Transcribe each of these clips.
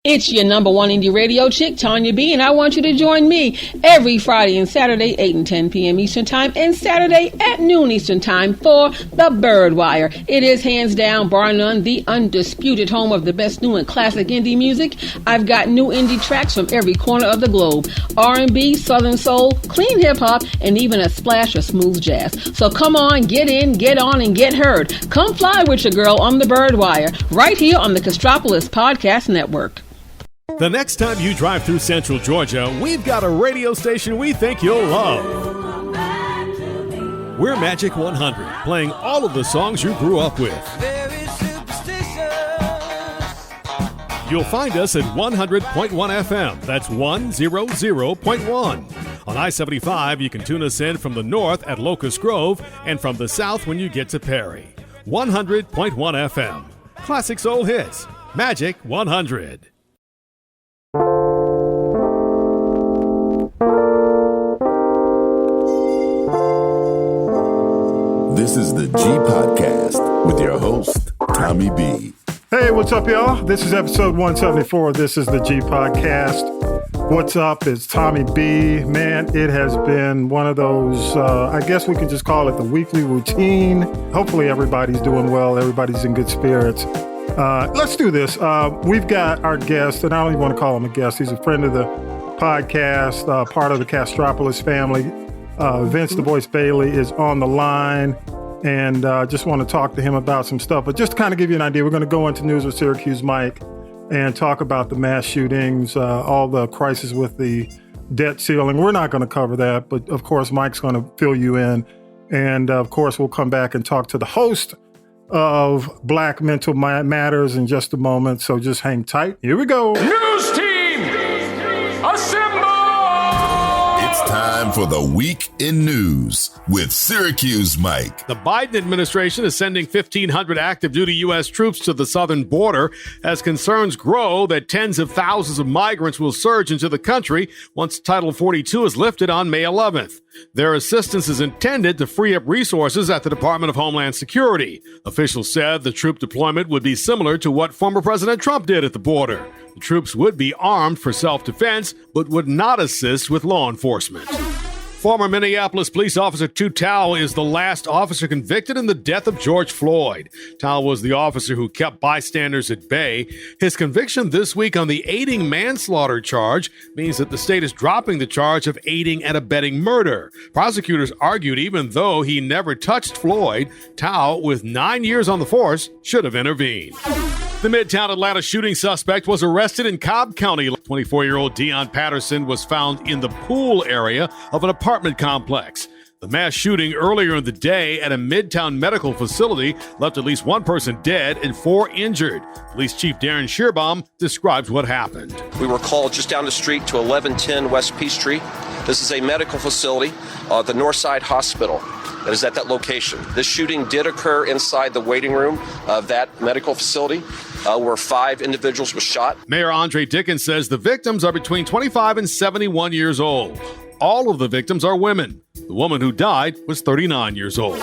It's your number one indie radio chick, Tonya B, and I want you to join me every Friday and Saturday, 8 and 10 p.m. Eastern Time, and Saturday at noon Eastern Time for the Byrdwire. It is hands down, bar none, the undisputed home of the best new and classic indie music. I've got new indie tracks from every corner of the globe. R&B, Southern Soul, clean hip-hop, and even a splash of smooth jazz. So come on, get in, get on, and get heard. Come fly with your girl on the Byrdwire, right here on the Castropolis Podcast Network. The next time you drive through Central Georgia, we've got a radio station we think you'll love. We're Magic 100, playing all of the songs you grew up with. You'll find us at 100.1 FM. That's 100.1. On I-75, you can tune us in from the north at Locust Grove and from the south when you get to Perry. 100.1 FM. Classic soul hits. Magic 100. This is the G Podcast with your host, Tommy B. Hey, what's up, y'all? This is episode 174. This is the G Podcast. What's up? It's Tommy B. Man, it has been one of those, I guess we can just call it the weekly routine. Hopefully everybody's doing well. Everybody's in good spirits. Let's do this. We've got our guest, and I don't even want to call him a guest. He's a friend of the podcast, part of the Castropolis family. Vince the Voice Bailey is on the line, and just want to talk to him about some stuff. But just to kind of give you an idea, we're going to go into News with Syracuse Mike and talk about the mass shootings, all the crisis with the debt ceiling. We're not going to cover that, but of course, Mike's going to fill you in. And of course, we'll come back and talk to the host of Black Mental Matters in just a moment. So just hang tight. Here we go. News team, assemble! Time for the Week in News with Syracuse Mike. The Biden administration is sending 1,500 active duty U.S. troops to the southern border as concerns grow that tens of thousands of migrants will surge into the country once Title 42 is lifted on May 11th. Their assistance is intended to free up resources at the Department of Homeland Security. Officials said the troop deployment would be similar to what former President Trump did at the border. The troops would be armed for self-defense, but would not assist with law enforcement. Former Minneapolis police officer Tu Tao is the last officer convicted in the death of George Floyd. Tao was the officer who kept bystanders at bay. His conviction this week on the aiding manslaughter charge means that the state is dropping the charge of aiding and abetting murder. Prosecutors argued even though he never touched Floyd, Tao, with 9 years on the force, should have intervened. The Midtown Atlanta shooting suspect was arrested in Cobb County. 24-year-old Dion Patterson was found in the pool area of an apartment complex. The mass shooting earlier in the day at a Midtown medical facility left at least one person dead and 4 injured. Police Chief Darren Shearbaum describes what happened. We were called just down the street to 1110 West Peachtree. This is a medical facility, the Northside Hospital. That is at that location. This shooting did occur inside the waiting room of that medical facility, where 5 individuals were shot. Mayor Andre Dickens says the victims are between 25 and 71 years old. All of the victims are women. The woman who died was 39 years old.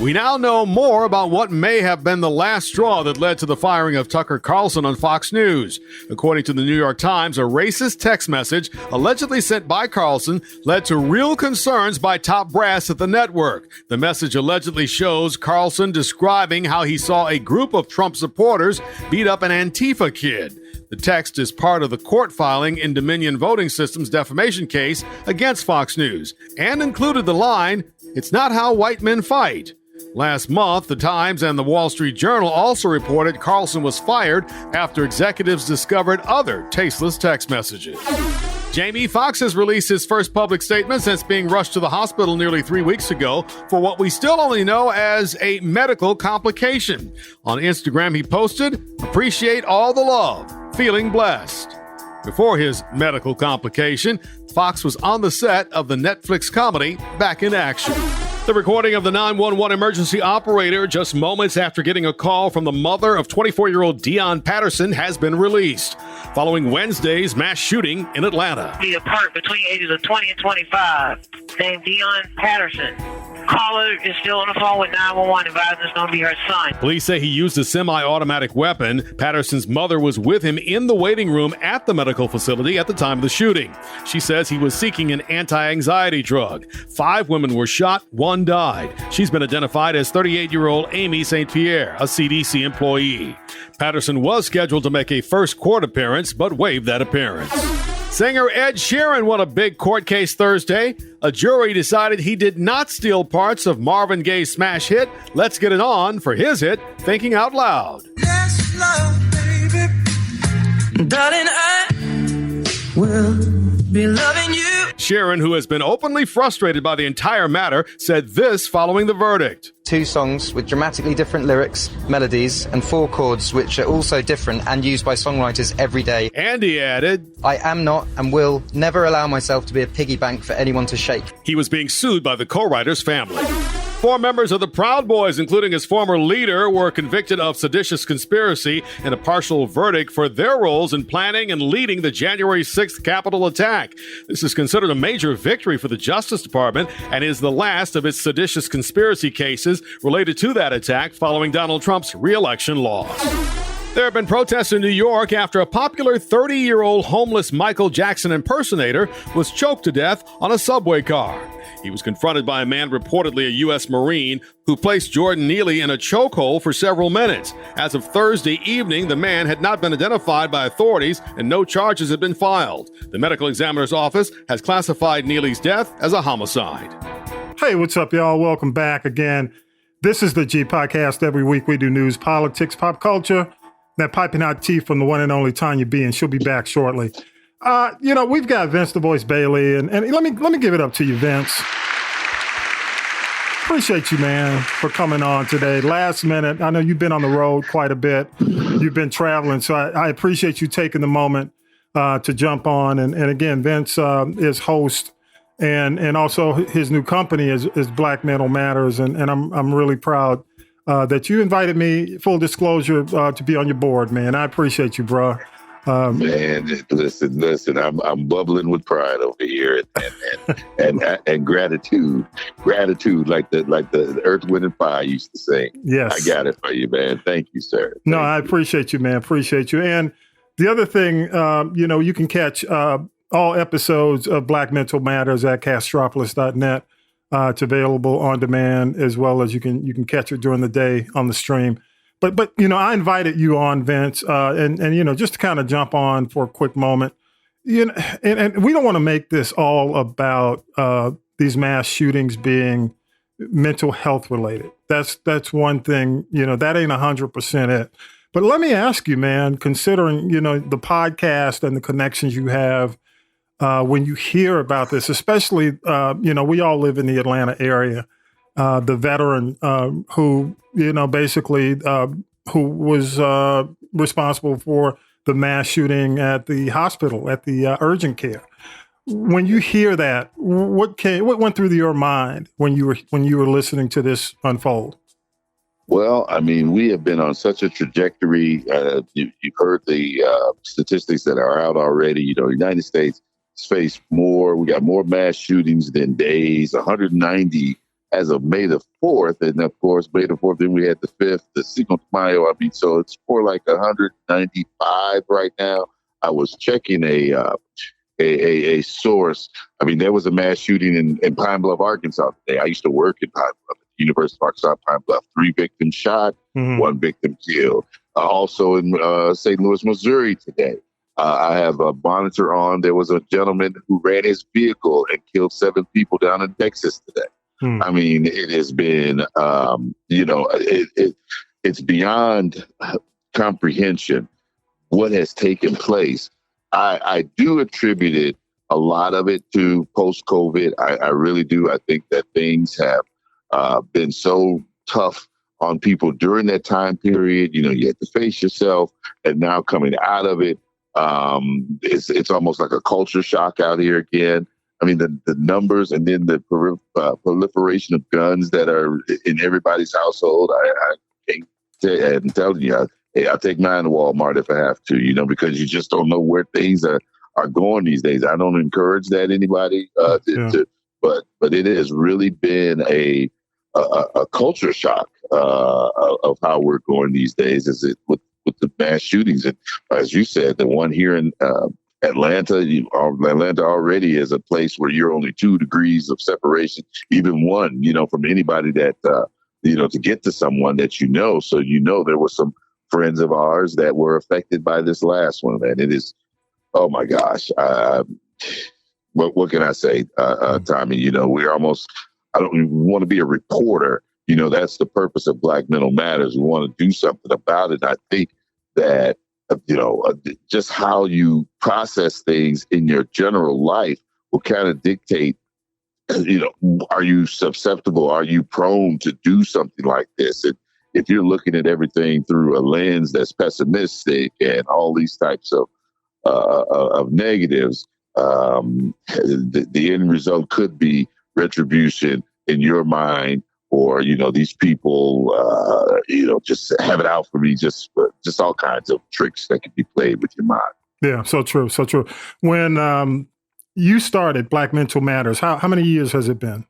We now know more about what may have been the last straw that led to the firing of Tucker Carlson on Fox News. According to the New York Times, a racist text message allegedly sent by Carlson led to real concerns by top brass at the network. The message allegedly shows Carlson describing how he saw a group of Trump supporters beat up an Antifa kid. The text is part of the court filing in Dominion Voting Systems defamation case against Fox News and included the line, "It's not how white men fight." Last month, the Times and the Wall Street Journal also reported Carlson was fired after executives discovered other tasteless text messages. Jamie Foxx has released his first public statement since being rushed to the hospital nearly 3 weeks ago for what we still only know as a medical complication. On Instagram, he posted, "Appreciate all the love. Feeling blessed." Before his medical complication, Fox was on the set of the Netflix comedy Back in Action. The recording of the 911 emergency operator just moments after getting a call from the mother of 24-year-old Dion Patterson has been released following Wednesday's mass shooting in Atlanta. Be apart between ages of 20 and 25, named Dion Patterson. caller is still on the phone with 911. Advising it's going to be her son. Police say he used a semi-automatic weapon. Patterson's mother was with him in the waiting room at the medical facility at the time of the shooting. She says he was seeking an anti-anxiety drug. 5 women were shot, 1 died. She's been identified as 38-year-old Amy St. Pierre, a CDC employee. Patterson was scheduled to make a first court appearance, but waived that appearance. Singer Ed Sheeran won a big court case Thursday. A jury decided he did not steal parts of Marvin Gaye's smash hit, Let's Get It On, for his hit, Thinking Out Loud. Yes, love, baby. Darling, I will be loving you. Sheeran, who has been openly frustrated by the entire matter, said this following the verdict. 2 songs with dramatically different lyrics, melodies, and 4 chords which are also different and used by songwriters every day. And he added, I am not and will never allow myself to be a piggy bank for anyone to shake. He was being sued by the co-writer's family. 4 members of the Proud Boys, including his former leader, were convicted of seditious conspiracy and a partial verdict for their roles in planning and leading the January 6th Capitol attack. This is considered a major victory for the Justice Department and is the last of its seditious conspiracy cases related to that attack following Donald Trump's re-election loss. There have been protests in New York after a popular 30-year-old homeless Michael Jackson impersonator was choked to death on a subway car. He was confronted by a man, reportedly a U.S. Marine, who placed Jordan Neely in a chokehold for several minutes. As of Thursday evening, the man had not been identified by authorities and no charges had been filed. The medical examiner's office has classified Neely's death as a homicide. Hey, what's up, y'all? Welcome back again. This is the G Podcast. Every week we do news, politics, pop culture. That piping hot tea from the one and only Tonya B, and she'll be back shortly. We've got Vince the Voice Bailey, and let me give it up to you, Vince. Appreciate you, man, for coming on today. Last minute, I know you've been on the road quite a bit. You've been traveling, so I appreciate you taking the moment to jump on. And again, Vince is host, and also his new company is Black Metal Matters, and I'm really proud that you invited me, full disclosure, to be on your board, man. I appreciate you, bro. Man, listen, I'm bubbling with pride over here and gratitude, like the Earth, Wind, and Fire used to sing. Yes. I got it for you, man. Thank you, sir. No, I appreciate you, man. Appreciate you. And the other thing, you can catch all episodes of Black Mental Matters at castropolis.net. It's available on demand, as well as you can catch it during the day on the stream. But I invited you on, Vince, and just to kind of jump on for a quick moment, and we don't want to make this all about these mass shootings being mental health related. That's one thing, that ain't 100% it. But let me ask you, man, considering the podcast and the connections you have, when you hear about this, especially we all live in the Atlanta area. The veteran who was responsible for the mass shooting at the hospital, at the urgent care. When you hear that, what went through your mind when you were listening to this unfold? Well, I mean, we have been on such a trajectory. You've heard the statistics that are out already. The United States faced we got more mass shootings than days, 190 as of May the 4th. And of course, May the 4th, then we had the 5th, the Cinco de Mayo. I mean, so it's more like 195 right now. I was checking a source. I mean, there was a mass shooting in Pine Bluff, Arkansas today. I used to work in Pine Bluff, at the University of Arkansas, Pine Bluff. 3 victims shot, 1 victim killed. Also in St. Louis, Missouri today. I have a monitor on. There was a gentleman who ran his vehicle and killed 7 people down in Texas today. I mean, it has been, it's beyond comprehension what has taken place. I do attribute it, a lot of it, to post-COVID. I really do. I think that things have been so tough on people during that time period. You had to face yourself, and now coming out of it, it's almost like a culture shock out here again. I mean, the numbers, and then the proliferation of guns that are in everybody's household. I can't say, I'm telling you, I'll take mine to Walmart if I have to, because you just don't know where things are going these days. I don't encourage that anybody, but it has really been a a culture shock of how we're going these days. Is it with the mass shootings? And as you said, the one here in Atlanta, Atlanta already is a place where you're only 2 degrees of separation, even one, from anybody that, to get to someone that So, there were some friends of ours that were affected by this last one, man. It is, oh my gosh. What can I say, Tommy? We're almost, I don't even want to be a reporter. That's the purpose of Black Mental Matters. We want to do something about it. I think that, just how you process things in your general life will kind of dictate, are you susceptible? Are you prone to do something like this? And if you're looking at everything through a lens that's pessimistic and all these types of negatives, the end result could be retribution in your mind, or these people just have it out for me, just all kinds of tricks that can be played with your mind. Yeah, so true. When you started Black Mental Matters, how many years has it been?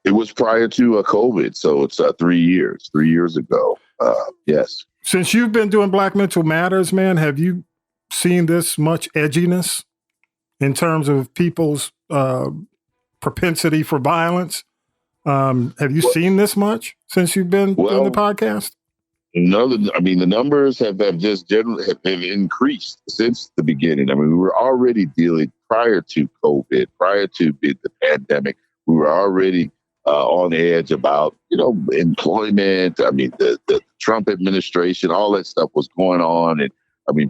It was prior to COVID, so it's 3 years. 3 years ago. Yes. Since you've been doing Black Mental Matters, man, have you seen this much edginess in terms of people's propensity for violence? Have you seen this much since you've been doing the podcast? No, the numbers have just generally have increased since the beginning. We were already dealing prior to COVID, prior to the pandemic. We were already on edge about, employment. The Trump administration, all that stuff was going on. And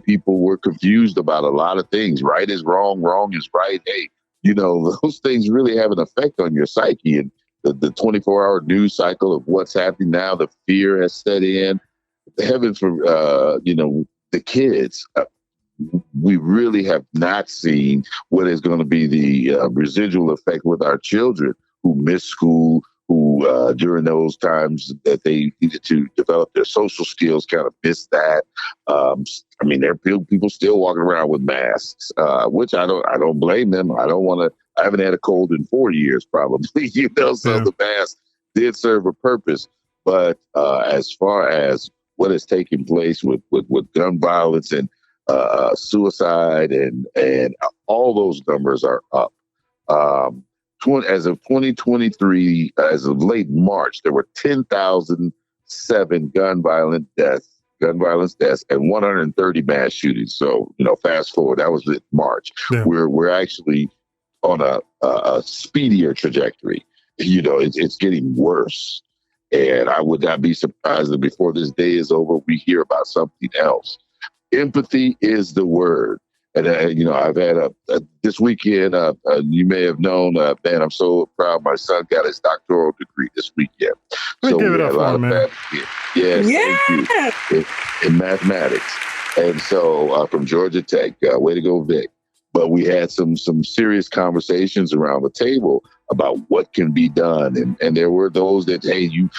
people were confused about a lot of things. Right is wrong, wrong is right. Hey, those things really have an effect on your psyche. And the 24-hour news cycle of what's happening now, the fear has set in. Heaven for, the kids. We really have not seen what is going to be the residual effect with our children who miss school, who during those times that they needed to develop their social skills kind of missed that. There are people still walking around with masks, which I don't blame them. I haven't had a cold in 4 years, probably, so the mask did serve a purpose. But as far as what has taken place with gun violence and suicide and all those numbers are up. As of 2023, as of late March, there were 10,007 gun violence deaths, and 130 mass shootings. So, fast forward, that was March. Yeah. We're actually on a speedier trajectory. It's getting worse. And I would not be surprised that before this day is over, we hear about something else. Empathy is the word. And, I've had this weekend, you may have known, man, I'm so proud. My son got his doctoral degree this weekend. So give it up for him, man. Yes, thank you. In mathematics. And so from Georgia Tech, way to go, Vic. But we had some serious conversations around the table about what can be done. And there were those that, hey, you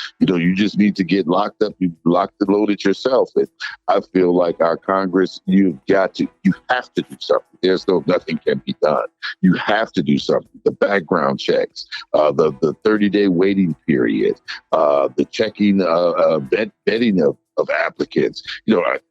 just need to get locked up. You locked and loaded yourself. And I feel like our Congress, you have to do something. Nothing can be done. You have to do something. The background checks, the 30-day waiting period, the checking, vetting of applicants,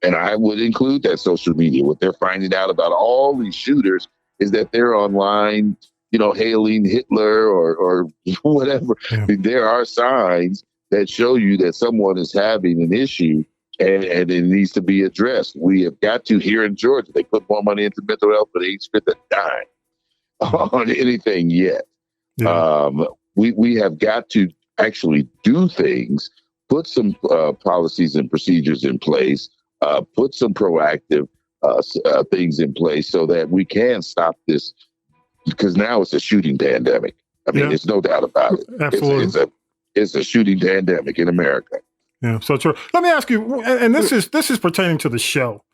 and I would include that social media. What they're finding out about all these shooters is that they're online, hailing Hitler or whatever. Yeah. There are signs that show you that someone is having an issue and it needs to be addressed. We have got to, here in Georgia, they put more money into mental health, but they ain't spent a dime on anything yet. Yeah. We have got to actually do things, put some policies and procedures in place, put some proactive things in place so that we can stop this, because now it's a shooting pandemic. There's no doubt about it. Absolutely. It's a shooting pandemic in America. Yeah, so true. Let me ask you, and this is pertaining to the show.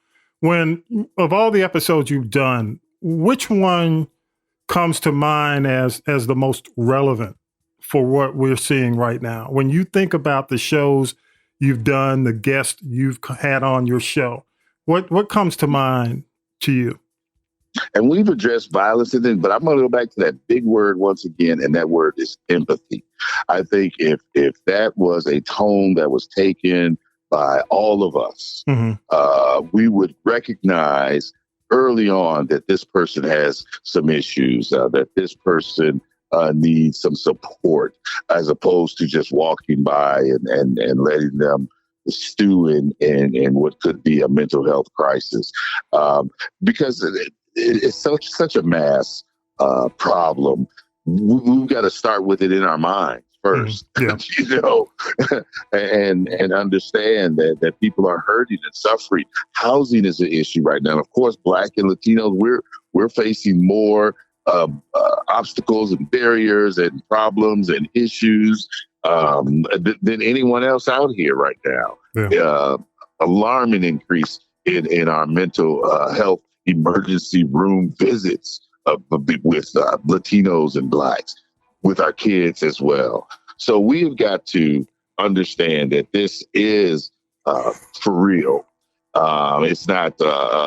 When, of all the episodes you've done, which one comes to mind as the most relevant for what we're seeing right now? When you think about the shows you've done, the guests you've had on your show, what comes to mind to you? And we've addressed violence and then, but I'm going to go back to that big word once again, and that word is empathy. I think if that was a tone that was taken by all of us, we would recognize early on that this person has some issues, that this person needs some support, as opposed to just walking by and letting them stew in what could be a mental health crisis, because it's such a mass problem. We've got to start with it in our minds first, you know, and understand that people are hurting and suffering. Housing is an issue right now. And of course, Black and Latinos, we're facing more obstacles and barriers and problems and issues than anyone else out here right now. Alarming increase in our mental health emergency room visits with Latinos and Blacks, with our kids as well. So we've got to understand that this is for real. It's not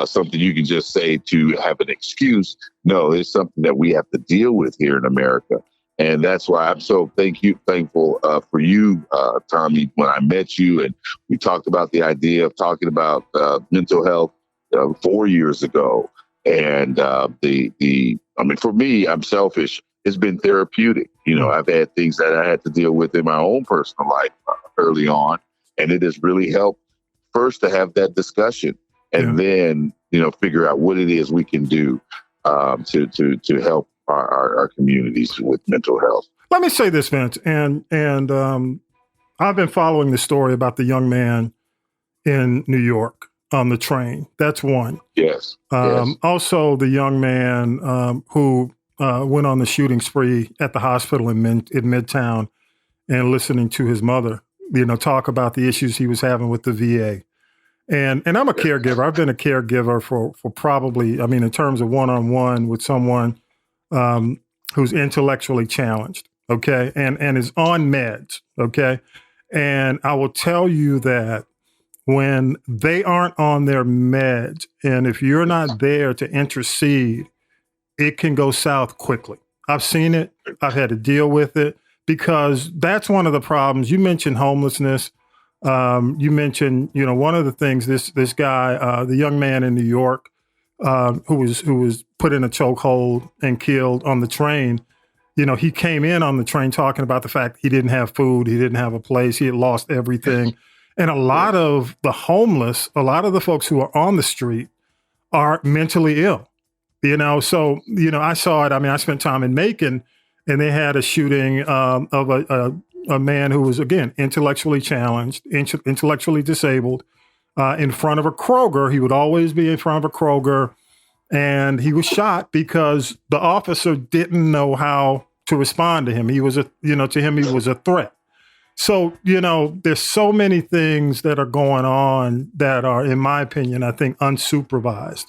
something you can just say to have an excuse. No, it's something that we have to deal with here in America. And that's why I'm so thankful for you, Tommy, when I met you and we talked about the idea of talking about mental health 4 years ago. And for me, I'm selfish. It's been therapeutic. You know, I've had things that I had to deal with in my own personal life early on. And it has really helped first to have that discussion and then, you know, figure out what it is we can do to help our communities with mental health. Let me say this, Vince, and I've been following the story about the young man in New York on the train. That's one. Yes. Also, the young man who went on the shooting spree at the hospital in Midtown and listening to his mother, you know, talk about the issues he was having with the VA. And I'm a caregiver. I've been a caregiver for probably, I mean, in terms of one-on-one with someone who's intellectually challenged, okay, and is on meds, okay? And I will tell you that when they aren't on their meds, and if you're not there to intercede, it can go south quickly. I've seen it. I've had to deal with it because that's one of the problems. You mentioned homelessness. You mentioned, you know, one of the things this guy, the young man in New York, who was put in a chokehold and killed on the train. You know, he came in on the train talking about the fact he didn't have food, he didn't have a place, he had lost everything. And a lot of the homeless, a lot of the folks who are on the street are mentally ill. You know, so, you know, I saw it. I mean, I spent time in Macon and they had a shooting of a man who was, again, intellectually challenged, intellectually disabled, in front of a Kroger. He would always be in front of a Kroger. And he was shot because the officer didn't know how to respond to him. He was to him, he was a threat. So, you know, there's so many things that are going on that are, in my opinion, I think unsupervised.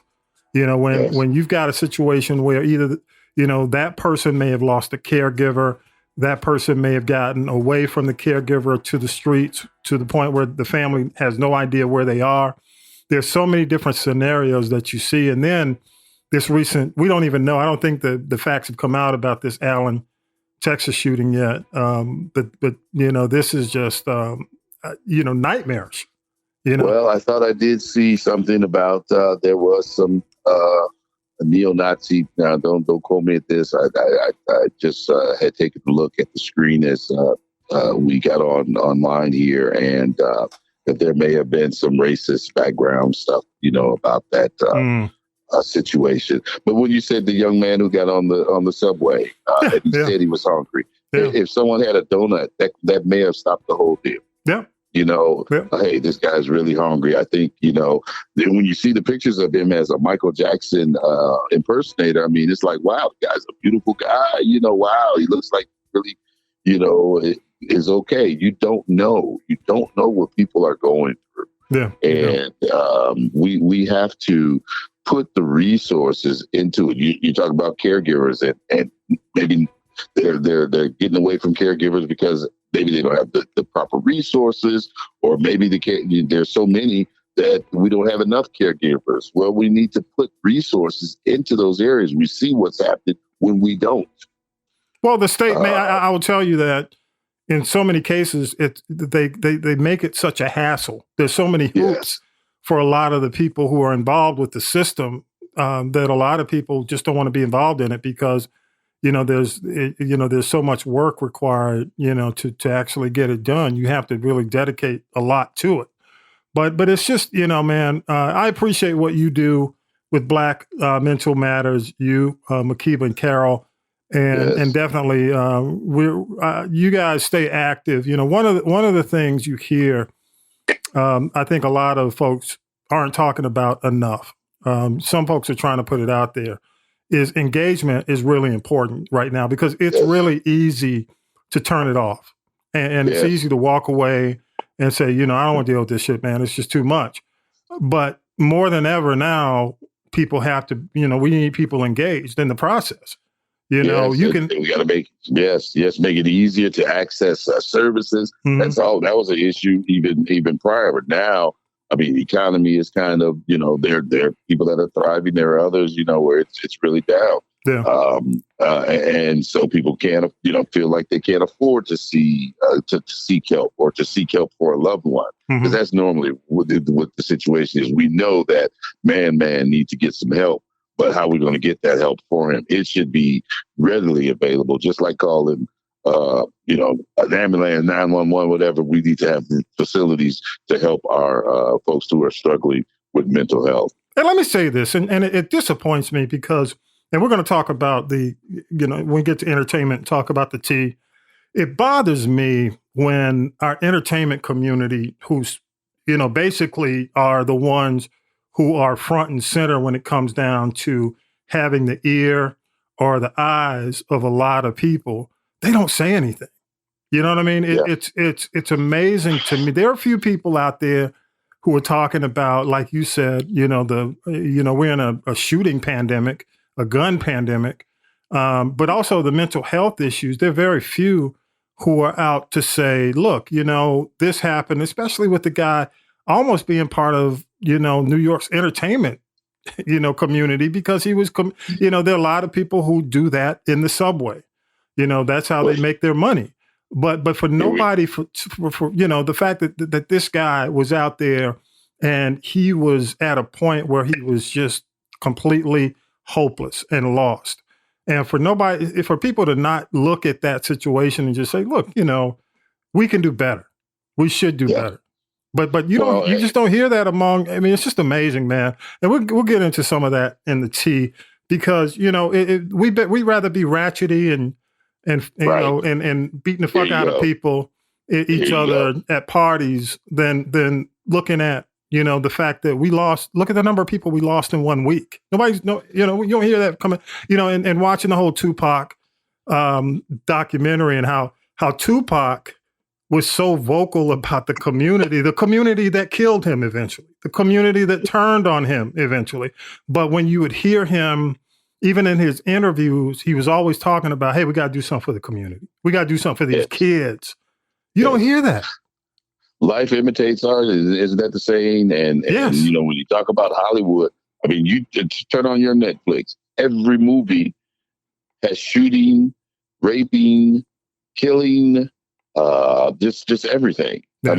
You know, when you've got a situation where either, you know, that person may have lost a caregiver, that person may have gotten away from the caregiver to the streets to the point where the family has no idea where they are. There's so many different scenarios that you see. And then this recent, we don't even know, I don't think the facts have come out about this Allen, Texas shooting yet. But you know, this is just, you know, nightmarish. You know? Well, I thought I did see something about there was some a neo-Nazi. Now, don't quote me at this. I just had taken a look at the screen as we got online here, and that there may have been some racist background stuff, you know, about that situation. But when you said the young man who got on the subway and he said he was hungry, if someone had a donut, that may have stopped the whole deal. Yeah. You know, hey, this guy's really hungry. I think, you know, when you see the pictures of him as a Michael Jackson impersonator, I mean, it's like, wow, the guy's a beautiful guy. You know, wow, he looks like really, you know, it is okay. You don't know. You don't know what people are going through. Yeah. And we have to put the resources into it. You talk about caregivers and maybe they're getting away from caregivers because maybe they don't have the proper resources, or maybe there's so many that we don't have enough caregivers. Well, we need to put resources into those areas. We see what's happening when we don't. Well, the state, I will tell you that in so many cases, they make it such a hassle. There's so many hoops for a lot of the people who are involved with the system that a lot of people just don't want to be involved in it because, there's so much work required, to actually get it done. You have to really dedicate a lot to it. But it's just, man, I appreciate what you do with Black Mental Matters, you, Makeba and Carol. And definitely, you guys stay active. One of the things you hear, I think a lot of folks aren't talking about enough. Some folks are trying to put it out there. Is engagement is really important right now because it's really easy to turn it off, and it's easy to walk away and say, I don't want to deal with this shit, man. It's just too much. But more than ever now, people have to, we need people engaged in the process. We got to make it easier to access services. Mm-hmm. That's all. That was an issue even prior. But now, the economy is kind of, there are people that are thriving. There are others, where it's really down. Yeah. And so people can't, feel like they can't afford to seek help or to seek help for a loved one. Because that's normally what the situation is. We know that man needs to get some help. But how are we going to get that help for him? It should be readily available, just like calling, an ambulance, 911, whatever. We need to have facilities to help our folks who are struggling with mental health. And let me say this, and it disappoints me because, and we're going to talk about when we get to entertainment, talk about the tea. It bothers me when our entertainment community, who's, basically are the ones who are front and center when it comes down to having the ear or the eyes of a lot of people, they don't say anything. You know what I mean? It's amazing to me. There are a few people out there who are talking about, like you said, we're in a shooting pandemic, a gun pandemic, but also the mental health issues. There are very few who are out to say, look, this happened, especially with the guy almost being part of, New York's entertainment, community, because he was, there are a lot of people who do that in the subway. That's how they make their money. But for nobody, for the fact that this guy was out there and he was at a point where he was just completely hopeless and lost. And for people to not look at that situation and just say, look, we can do better. We should do better. But you just don't hear that among. It's just amazing, man. And we'll get into some of that in the tea because we'd rather be ratchety and beating the fuck out of people, each other at parties than looking at the fact that we lost. Look at the number of people we lost in 1 week. You don't hear that coming. And watching the whole Tupac documentary and how Tupac was so vocal about the community that killed him eventually, the community that turned on him eventually. But when you would hear him, even in his interviews, he was always talking about, hey, we got to do something for the community. We got to do something for these kids. You don't hear that. Life imitates art. Isn't that the saying? And when you talk about Hollywood, you turn on your Netflix. Every movie has shooting, raping, killing, just everything. Yeah.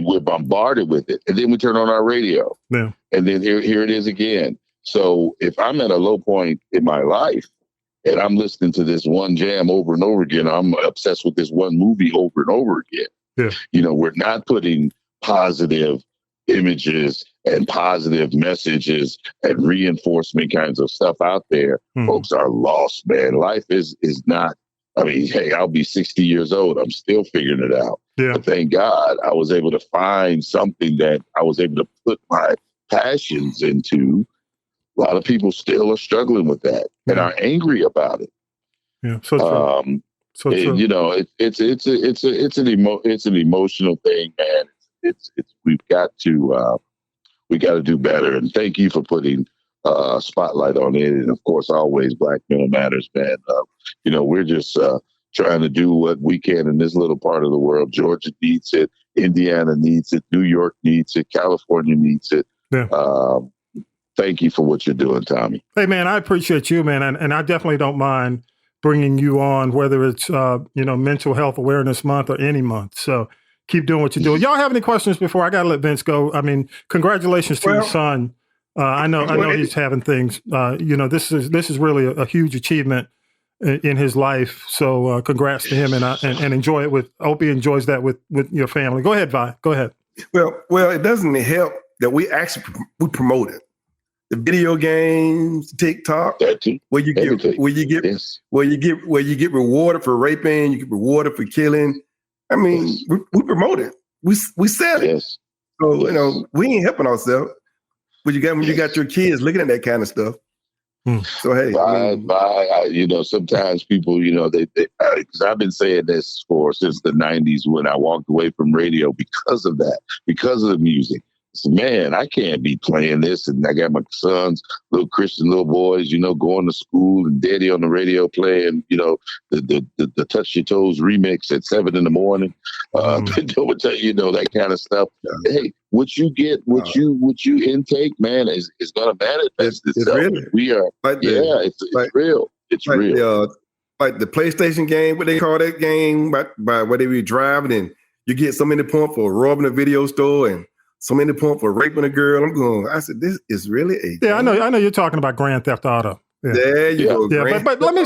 We're bombarded with it, and then we turn on our radio, and then here it is again. So if I'm at a low point in my life and I'm listening to this one jam over and over again, I'm obsessed with this one movie over and over again. Yeah. We're not putting positive images and positive messages and reinforcement kinds of stuff out there. Folks are lost, man. Life is not. Hey, I'll be 60 years old. I'm still figuring it out. Yeah. But thank God I was able to find something that I was able to put my passions into. A lot of people still are struggling with that and are angry about it. Yeah, so true. True. It's an emotional thing, man. We got to do better. And thank you for putting spotlight on it. And of course, always Black Mental Matters, man. We're just trying to do what we can in this little part of the world. Georgia needs it. Indiana needs it. New York needs it. California needs it. Yeah. Thank you for what you're doing, Tommy. Hey, man, I appreciate you, man. And I definitely don't mind bringing you on, whether it's, Mental Health Awareness Month or any month. So keep doing what you're doing. Y'all have any questions before I got to let Vince go? I mean, congratulations to your son. I know he's having things. This is really a huge achievement in his life. So congrats to him, and enjoy it with. I hope he enjoys that with your family. Go ahead, Vi. Go ahead. Well, it doesn't help that we promote it. The video games, TikTok, where you get rewarded for raping, you get rewarded for killing. I mean, we promote it. We sell it. Yes. So we ain't helping ourselves. But when you got your kids looking at that kind of stuff. So hey, sometimes people, because I've been saying this since the '90s when I walked away from radio because of that, because of the music. So, man, I can't be playing this, and I got my sons, little Christian little boys, going to school, and Daddy on the radio playing, the Touch Your Toes remix at 7 a.m. That kind of stuff. Hey, what you get, what you intake, man, is gonna manifest itself. Really? We are, it's real. It's real. Like the PlayStation game, what they call that game, by where they be driving, and you get so many points for robbing a video store and so many points for raping a girl. I said, this is really a game. I know you're talking about Grand Theft Auto. Yeah. There you go. Yeah, but let me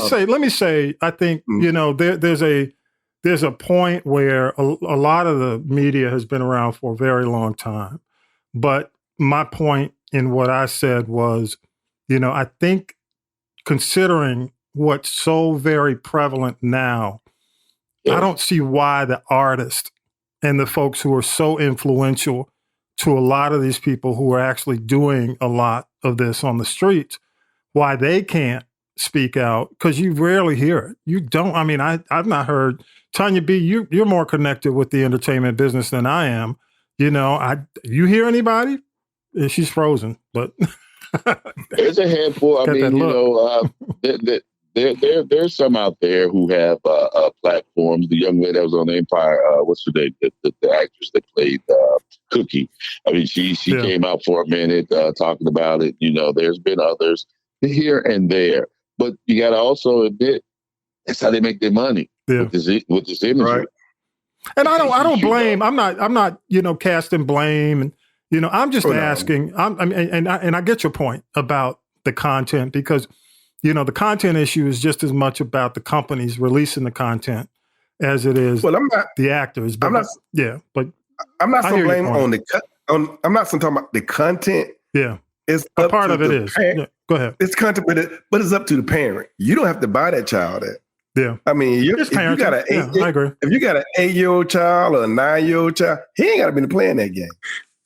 say, I think there's a point where a lot of the media has been around for a very long time. But my point in what I said was, I think considering what's so very prevalent now, I don't see why the artists and the folks who are so influential to a lot of these people who are actually doing a lot of this on the streets, why they can't speak out, because you rarely hear it. You don't. I mean, I've not heard. Tonya B, you're more connected with the entertainment business than I am. You hear anybody? She's frozen, but there's a handful. I mean, there's some out there who have platforms. The young lady that was on Empire, what's her name? The actress that played Cookie. I mean, she came out for a minute talking about it. There's been others here and there, but you got to also admit that's how they make their money with this industry. Right. And I don't blame. I'm not casting blame. And I'm just asking. I get your point about the content, because the content issue is just as much about the companies releasing the content as it is the actors. But, I'm not so blame on I'm not so talking about the content. Yeah, it's a part of it is. Yeah, go ahead. It's content, but it's up to the parent. You don't have to buy that child that. Yeah, I mean, if you got I agree. If you got an 8-year-old child or a 9-year-old child, he ain't got to be playing that game.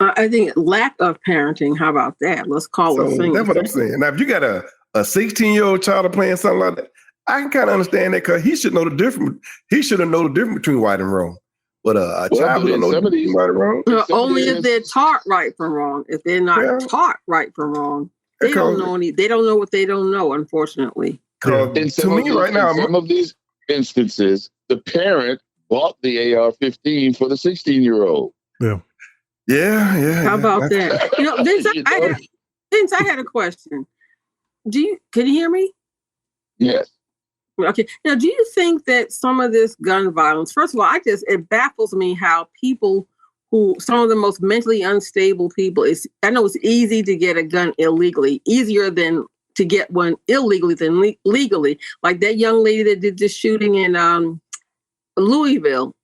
I think lack of parenting. How about that? Let's call it. That's what I'm saying. Now, if you got a 16-year-old child playing something like that, I can kind of understand that, because he should know the difference. He should have known the difference between right and wrong. But a child don't know the difference between right and wrong. Only if they're taught right from wrong. If they're not taught right from wrong, they don't know any. They don't know what they don't know. Unfortunately, to me, right now, in some of these instances, the parent bought the AR-15 for the 16-year-old. Yeah. How about that? Vince, I had a question. Can you hear me? Yes. Okay. Now, do you think that some of this gun violence, first of all, it baffles me how people some of the most mentally unstable people, I know it's easy to get a gun illegally, easier than to get one illegally than legally. Like that young lady that did this shooting in Louisville,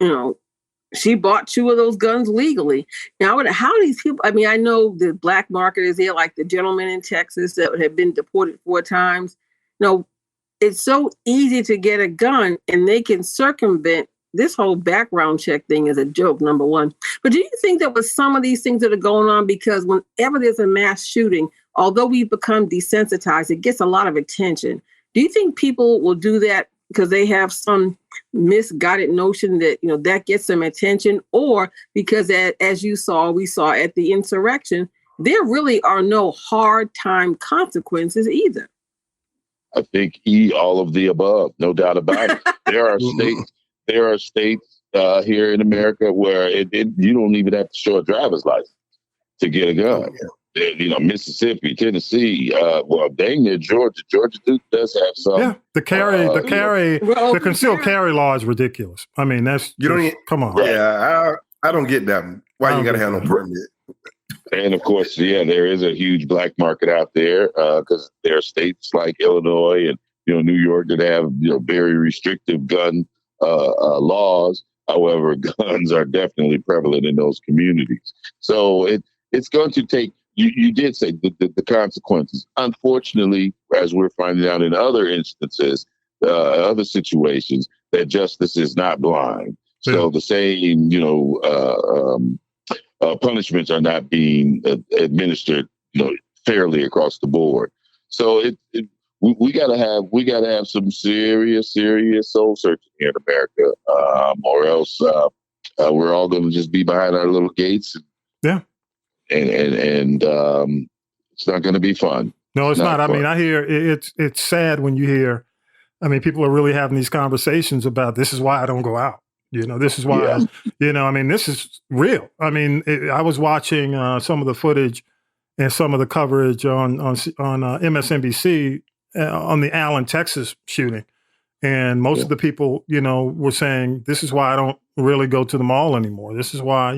she bought 2 of those guns legally. Now, how these people, I mean, I know the black market is there, like the gentleman in Texas that had been deported 4 times. It's so easy to get a gun, and they can circumvent this whole background check thing is a joke, number one. But do you think that with some of these things that are going on, because whenever there's a mass shooting, although we've become desensitized, it gets a lot of attention. Do you think people will do that because they have some misguided notion that, that gets some attention, or because as we saw at the insurrection, there really are no hard time consequences either? I think all of the above, no doubt about it. There are states here in America where you don't even have to show a driver's license to get a gun. You know, Mississippi, Tennessee, well, dang near Georgia. Georgia does have some. Yeah, the concealed carry law is ridiculous. I mean, come on. Yeah, I don't get that one. Why you got to have no permit? And of course, there is a huge black market out there because there are states like Illinois and New York that have very restrictive gun laws. However, guns are definitely prevalent in those communities. So it's going to take. You did say the consequences. Unfortunately, as we're finding out in other instances, other situations, that justice is not blind. So the same, punishments are not being administered, fairly across the board. So we gotta have some serious soul searching here in America, or else we're all going to just be behind our little gates. And it's not going to be fun. No, it's not. I mean, I hear it's sad when you hear. I mean, people are really having these conversations about this is why I don't go out. This is why. I mean, this is real. I mean, I was watching some of the footage and some of the coverage on MSNBC on the Allen, Texas shooting, and most of the people, were saying this is why I don't really go to the mall anymore. This is why,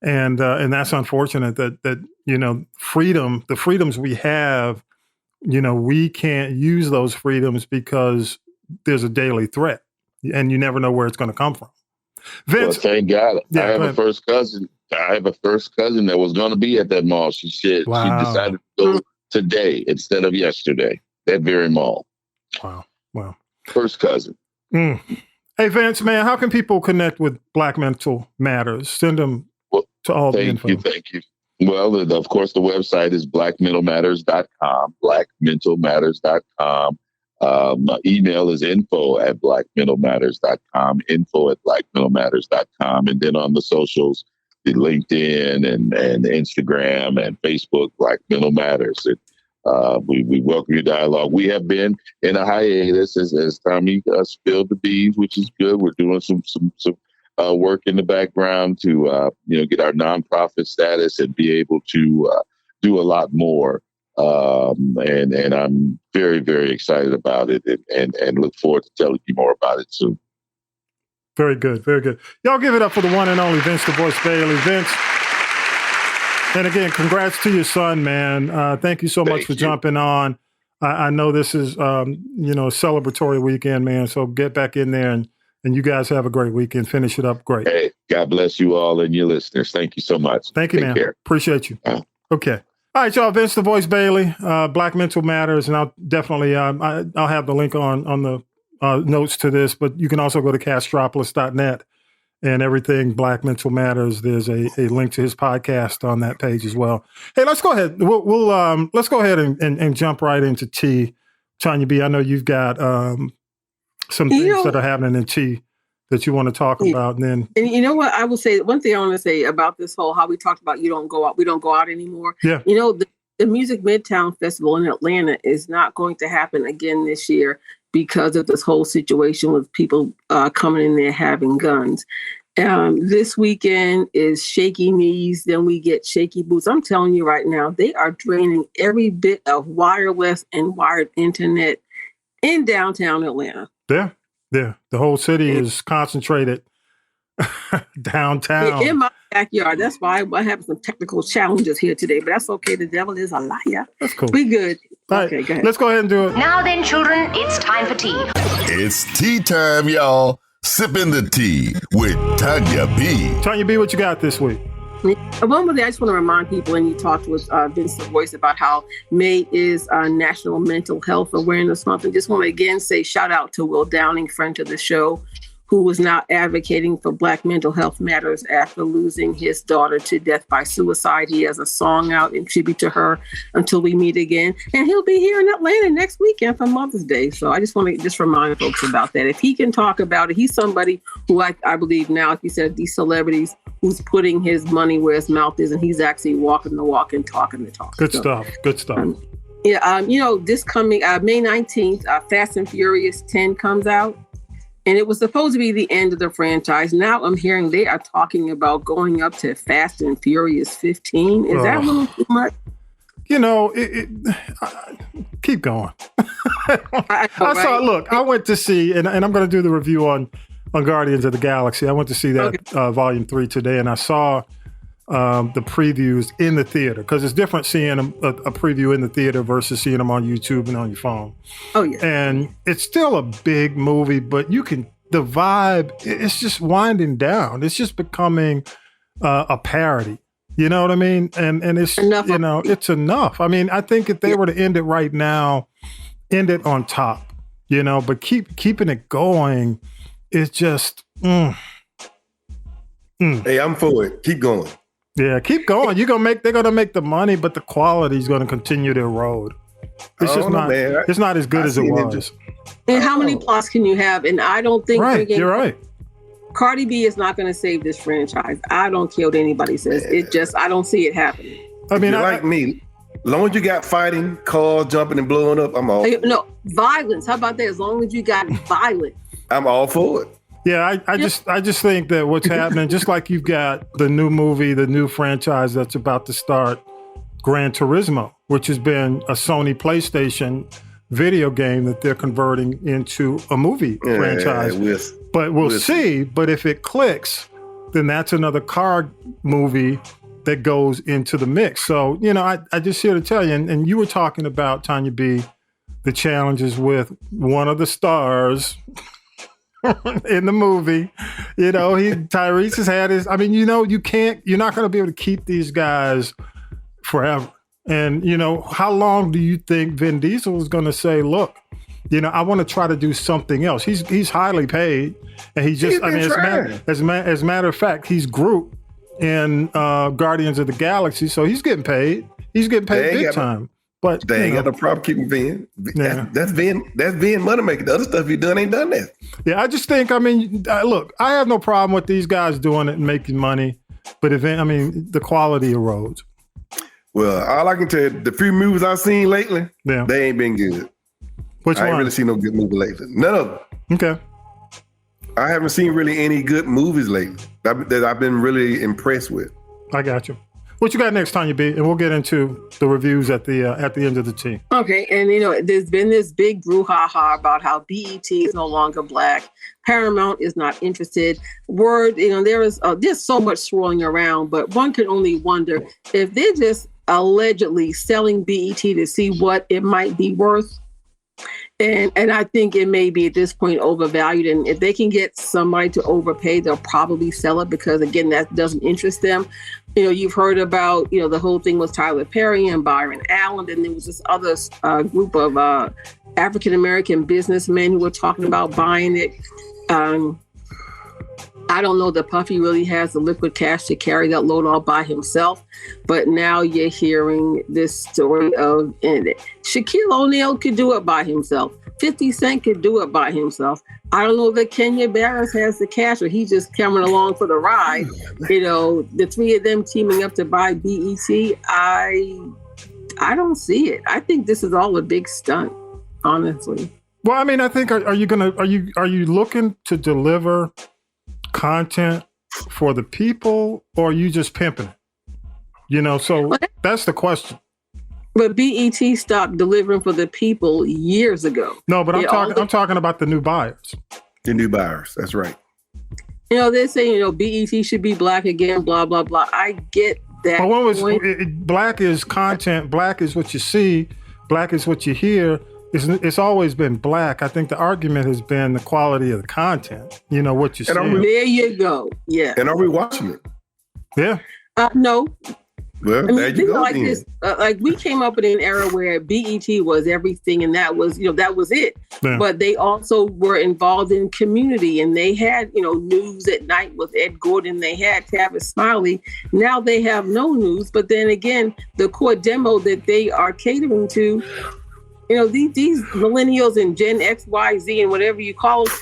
And that's unfortunate that the freedoms we have, we can't use those freedoms because there's a daily threat, and you never know where it's going to come from. Vince, well, thank God, I have a first cousin. I have a first cousin that was going to be at that mall. She said she decided to go today instead of yesterday. That very mall. Wow. First cousin. Hey, Vince, man, how can people connect with Black Mental Matters? Send them. Thank you. Well, of course, the website is blackmentalmatters.com, blackmentalmatters.com. Email is info@blackmentalmatters.com, info@blackmentalmatters.com. And then on the socials, the LinkedIn and Instagram and Facebook, Black Mental Matters. We welcome your dialogue. We have been in a hiatus, as Tommy spilled the beans, which is good. We're doing some work in the background to get our nonprofit status and be able to do a lot more. And I'm very, very excited about it and look forward to telling you more about it soon. Very good. Very good. Y'all give it up for the one and only Vince the Voice Bailey. Vince, and again, congrats to your son, man. Thank you so much for jumping on. I know this is, a celebratory weekend, man. So get back in there and you guys have a great weekend. Finish it up great. Hey, God bless you all and your listeners. Thank you so much. Thank you, man. Take care. Appreciate you. Okay. All right, y'all. Vince the Voice Bailey, Black Mental Matters, and I'll definitely I'll have the link on the notes to this, but you can also go to castropolis.net and everything Black Mental Matters. There's a link to his podcast on that page as well. Hey, let's go ahead. We'll let's go ahead and jump right into T. Tonya B, I know you've got some things that are happening in T that you want to talk about. And you know what I will say, one thing I want to say about this whole, how we talked about we don't go out anymore. Yeah. The Music Midtown Festival in Atlanta is not going to happen again this year because of this whole situation with people coming in there having guns. This weekend is shaky knees, then we get shaky boots. I'm telling you right now, they are draining every bit of wireless and wired internet in downtown Atlanta. Yeah. The whole city is concentrated downtown. In my backyard. That's why I have some technical challenges here today, but that's okay. The devil is a liar. That's cool. We good. All okay, right, go ahead. Let's go ahead and do it. Now then, children, it's time for tea. It's tea time, y'all. Sipping the tea with Tonya B. Tonya B, what you got this week? One more thing, I just want to remind people, and you talked with Vince the Voice about how May is National Mental Health Awareness Month. And just want to again say shout out to Will Downing, friend of the show, who was now advocating for Black mental health matters after losing his daughter to death by suicide. He has a song out in tribute to her, Until We Meet Again. And he'll be here in Atlanta next weekend for Mother's Day. So I just want to just remind folks about that. If he can talk about it, he's somebody who I believe now, like you said, these celebrities who's putting his money where his mouth is, and he's actually walking the walk and talking the talk. Good stuff. This coming May 19th, Fast and Furious 10 comes out. And it was supposed to be the end of the franchise. Now I'm hearing they are talking about going up to Fast and Furious 15. Is that a little too much? You know, keep going. I went to see, and I'm going to do the review on Guardians of the Galaxy. I went to see that Volume 3 today, and I saw the previews in the theater, because it's different seeing a preview in the theater versus seeing them on YouTube and on your phone. Oh, yeah. And it's still a big movie, but the vibe, it's just winding down. It's just becoming a parody. You know what I mean? And it's enough. You know, it's enough. I mean, I think if they were to end it right now, end it on top, you know, but keeping it going is just Hey, I'm for it. Keep going. Yeah, keep going. They're gonna make the money, but the quality is gonna continue to erode. It's it's not as good as it was. And how many plots can you have? And I don't think you're right. Cardi B is not going to save this franchise. I don't care what anybody says. I don't see it happening. I mean, like me, as long as you got fighting, cars jumping and blowing up, I'm all. No, violence. How about that? As long as you got violence, I'm all for it. Yeah, I just think that what's happening, just like you've got the new movie, the new franchise that's about to start, Gran Turismo, which has been a Sony PlayStation video game that they're converting into a movie franchise. But we'll see. But if it clicks, then that's another car movie that goes into the mix. So, you know, I just here to tell you, and you were talking about, Tonya B, the challenges with one of the stars in the movie. You know, Tyrese has had his, I mean, you know, you're not going to be able to keep these guys forever. And, you know, how long do you think Vin Diesel is going to say, look, you know, I want to try to do something else. He's highly paid, and as a matter of fact, he's Groot in Guardians of the Galaxy, so he's getting paid. He's getting paid big time. But they ain't got no problem keeping Vin. Yeah. That's Vin money making. The other stuff he done ain't done that. Yeah, I just think, I mean, look, I have no problem with these guys doing it and making money, but the quality erodes. Well, all I can tell you, the few movies I've seen lately, they ain't been good. Which one? I ain't really seen no good movie lately. None of them. Okay. I haven't seen really any good movies lately that I've been really impressed with. I got you. What you got next, Tonya B? And we'll get into the reviews at the end of the tea. Okay, and you know, there's been this big brouhaha about how BET is no longer black. Paramount is not interested. You know, there's so much swirling around, but one can only wonder if they're just allegedly selling BET to see what it might be worth. And I think it may be at this point overvalued. And if they can get somebody to overpay, they'll probably sell it because, again, that doesn't interest them. You know, you've heard about, you know, the whole thing with Tyler Perry and Byron Allen. And there was this other group of African-American businessmen who were talking about buying it. I don't know that Puffy really has the liquid cash to carry that load all by himself. But now you're hearing this story of Shaquille O'Neal could do it by himself. 50 Cent could do it by himself. I don't know that Kenya Barris has the cash or he's just coming along for the ride. You know, the three of them teaming up to buy BET, I don't see it. I think this is all a big stunt, honestly. Well, I mean, I think are you looking to deliver content for the people, or are you just pimping it? You know, so that's the question. But BET stopped delivering for the people years ago. No, but I'm talking about the new buyers. The new buyers, that's right. You know, they're saying, you know, BET should be black again, blah, blah, blah. I get that. But black is content, black is what you see, black is what you hear. It's always been black. I think the argument has been the quality of the content. You know, what you see. There you go. Yeah. And are we watching it? Yeah. No. Well, there you go. Like this, like we came up in an era where BET was everything, and that was it. Yeah. But they also were involved in community, and they had, you know, news at night with Ed Gordon. They had Tavis Smiley. Now they have no news. But then again, the core demo that they are catering to, you know, these millennials and Gen X, Y, Z, and whatever you call them,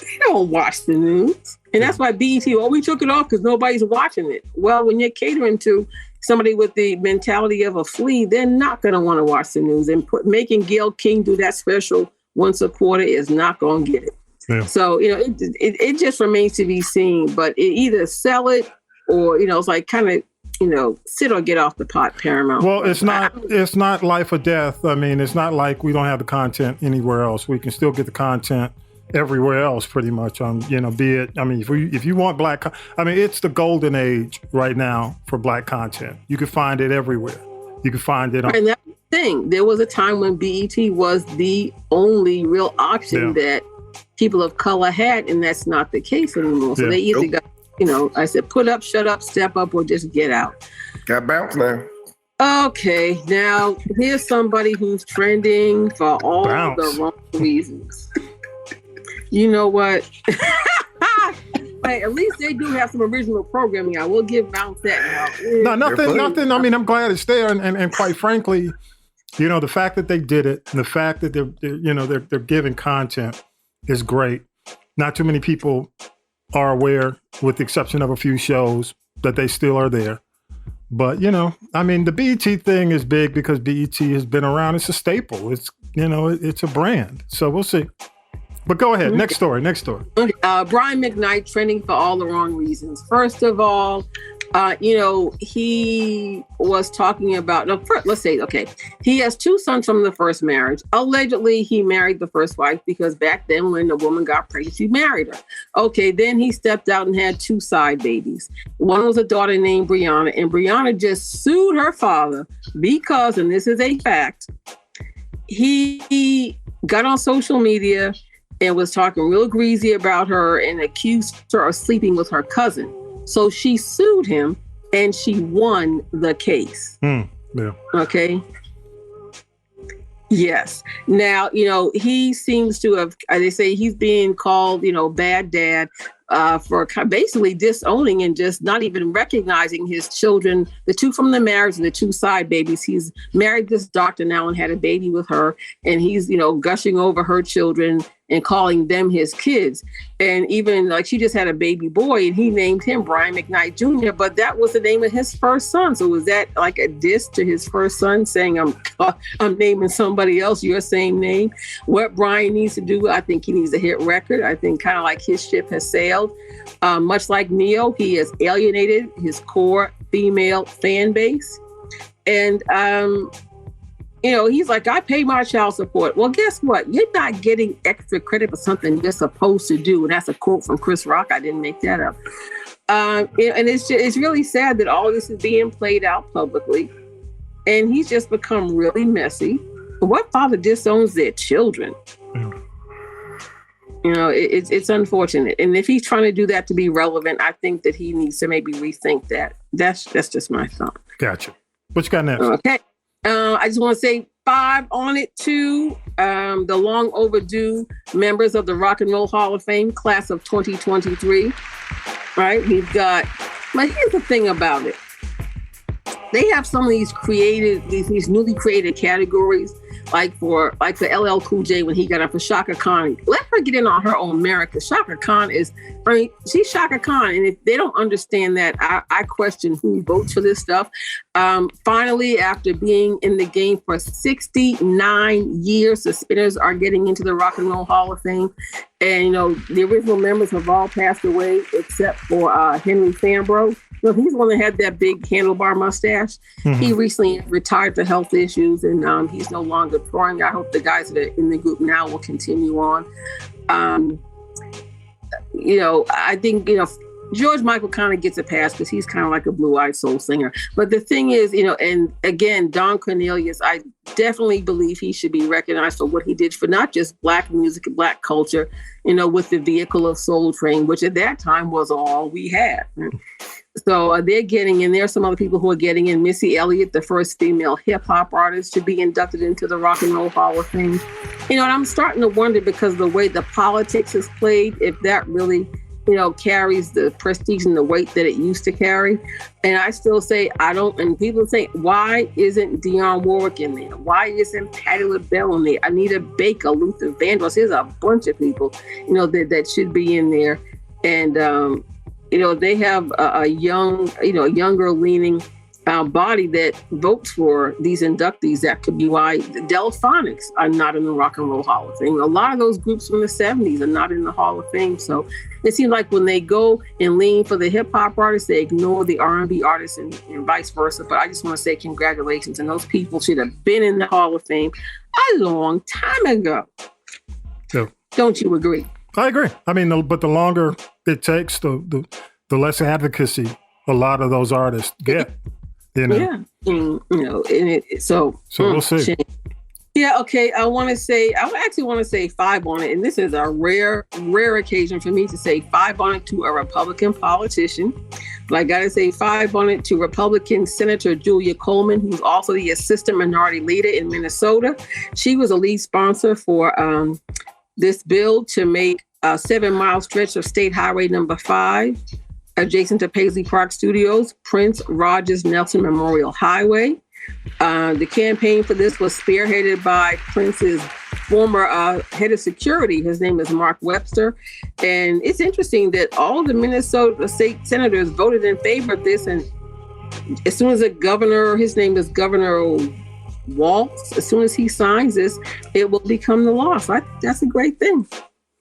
they don't watch the news. And that's why BET, we took it off because nobody's watching it. Well, when you're catering to somebody with the mentality of a flea, they're not going to want to watch the news. And making Gayle King do that special once a quarter is not going to get it. Yeah. So, it just remains to be seen, but it either sell it or, it's like kind of, sit or get off the pot, Paramount. Well, it's not life or death. I mean, it's not like we don't have the content anywhere else. We can still get the content everywhere else, pretty much. Be it. I mean, if you want it's the golden age right now for black content. You can find it everywhere. You can find it on. And that's the thing. There was a time when BET was the only real option that people of color had, and that's not the case anymore. So they either got, I said, put up, shut up, step up, or just get out. Got bounced now. Okay, now here's somebody who's trending for all the wrong reasons. You know what? Hey, at least they do have some original programming. I will give Bounce that now. No, nothing. I mean, I'm glad it's there, and quite frankly, the fact that they did it, and the fact that they're giving content is great. Not too many people are aware, with the exception of a few shows, that they still are there. But the BET thing is big because BET has been around. It's a staple. It's it's a brand. So we'll see. But go ahead. Next story. Okay. Brian McKnight trending for all the wrong reasons. First of all, he was talking about, let's say, he has two sons from the first marriage. Allegedly, he married the first wife because back then when the woman got pregnant, she married her. Okay, then he stepped out and had two side babies. One was a daughter named Brianna, and Brianna just sued her father because, and this is a fact, he got on social media and was talking real greasy about her and accused her of sleeping with her cousin. So she sued him and she won the case. Yeah. Okay. Yes. Now, he seems to have, they say he's being called, bad dad for basically disowning and just not even recognizing his children, the two from the marriage and the two side babies. He's married this doctor now and had a baby with her. And he's, gushing over her children and calling them his kids. And even she just had a baby boy and he named him Brian McKnight Jr., but that was the name of his first son. So was that like a diss to his first son saying, I'm naming somebody else your same name? What Brian needs to do, I think he needs to hit record. I think kind of like his ship has sailed. Much like Neo, he has alienated his core female fan base. And, he's like, I pay my child support. Well, guess what? You're not getting extra credit for something you're supposed to do. And that's a quote from Chris Rock. I didn't make that up. And it's really sad that all this is being played out publicly. And he's just become really messy. What father disowns their children? It's unfortunate. And if he's trying to do that to be relevant, I think that he needs to maybe rethink that. That's just my thought. Gotcha. What you got next? Okay. I just want to say 5 on it too. The long overdue members of the Rock and Roll Hall of Fame class of 2023. Right? We've got, but here's the thing about it. They have some of these these newly created categories, like the LL Cool J when he got up for Shaka Khan. Let her get in on her own merit, because Shaka Khan she's Shaka Khan. And if they don't understand that, I question who votes for this stuff. Finally, after being in the game for 69 years, the Spinners are getting into the Rock and Roll Hall of Fame. And, the original members have all passed away except for Henry Fambro. He's the one that had that big handlebar mustache. Mm-hmm. He recently retired for health issues, and he's no longer touring. I hope the guys that are in the group now will continue on. I think, George Michael kind of gets a pass because he's kind of like a blue-eyed soul singer. But the thing is, and again, Don Cornelius, I definitely believe he should be recognized for what he did for not just Black music and Black culture, with the vehicle of Soul Train, which at that time was all we had. So they're getting in. There are some other people who are getting in. Missy Elliott, the first female hip hop artist to be inducted into the Rock and Roll Hall of Fame. And I'm starting to wonder, because the way the politics is played, if that really, carries the prestige and the weight that it used to carry. And I still say, and people say, why isn't Dionne Warwick in there? Why isn't Patti LaBelle in there? Anita Baker, Luther Vandross. There's a bunch of people, that should be in there. And, they have a younger leaning body that votes for these inductees. That could be why the Delphonics are not in the Rock and Roll Hall of Fame. A lot of those groups from the 70s are not in the Hall of Fame. So it seems like when they go and lean for the hip hop artists, they ignore the R&B artists and vice versa. But I just want to say congratulations. And those people should have been in the Hall of Fame a long time ago. Yeah. Don't you agree? I agree. I mean, but the longer it takes, the less advocacy a lot of those artists get. You know? Yeah. And, so we'll see. Shame. Yeah, okay. I actually want to say 5 on it. And this is a rare occasion for me to say 5 on it to a Republican politician. But I got to say 5 on it to Republican Senator Julia Coleman, who's also the assistant minority leader in Minnesota. She was a lead sponsor for this bill to make a 7-mile stretch of State Highway number 5 adjacent to Paisley Park Studios, Prince Rogers Nelson Memorial Highway. The campaign for this was spearheaded by Prince's former head of security. His name is Mark Webster. And it's interesting that all of the Minnesota state senators voted in favor of this. And as soon as the governor, his name is Governor Walz, as soon as he signs this, it will become the law. So that's a great thing.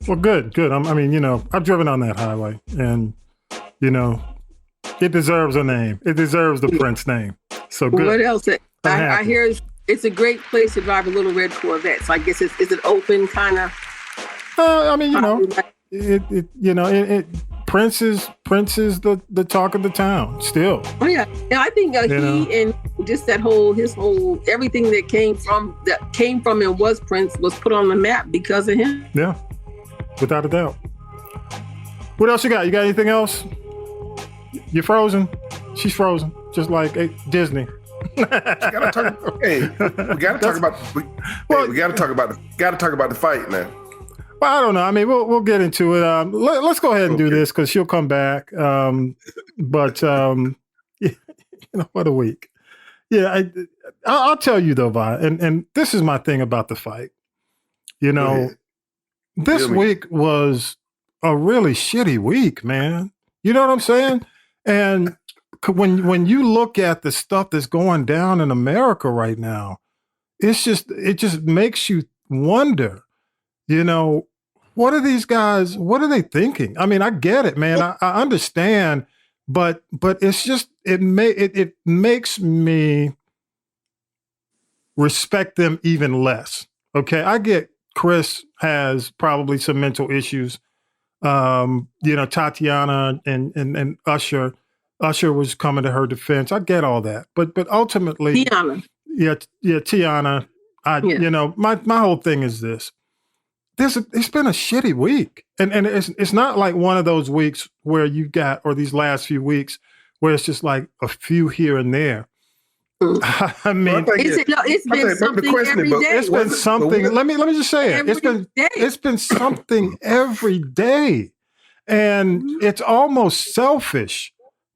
Well, good. I mean, I've driven on that highway and, it deserves a name. It deserves the Prince name. So good. What else? I hear it's a great place to drive a little red Corvette. So I guess is it open kind of? I mean, Prince is the talk of the town still. Oh yeah, I think he and just his whole everything that came from and was Prince was put on the map because of him. Yeah, without a doubt. What else you got? You got anything else? You're frozen. She's frozen, just like Disney. We gotta talk about the fight now. Well, I don't know. I mean, we'll get into it. Let's go ahead and do this because she'll come back. What a week. Yeah, I'll tell you though, Vi, and this is my thing about the fight. This week was a really shitty week, man. You know what I'm saying? And when you look at the stuff that's going down in America right now, it just makes you wonder, what are these guys, what are they thinking? I mean, I get it, man. I understand, but it's just, it makes me respect them even less. Okay. I get Chris has probably some mental issues. Tatiana and Usher was coming to her defense. I get all that, but ultimately, Tiana. Tiana. My whole thing is this. It's been a shitty week, and it's not like one of those weeks where you got, or these last few weeks where it's just like a few here and there. I mean, it's been something every day. It's been something. Let me just say it. It's been something every day, and it's almost selfish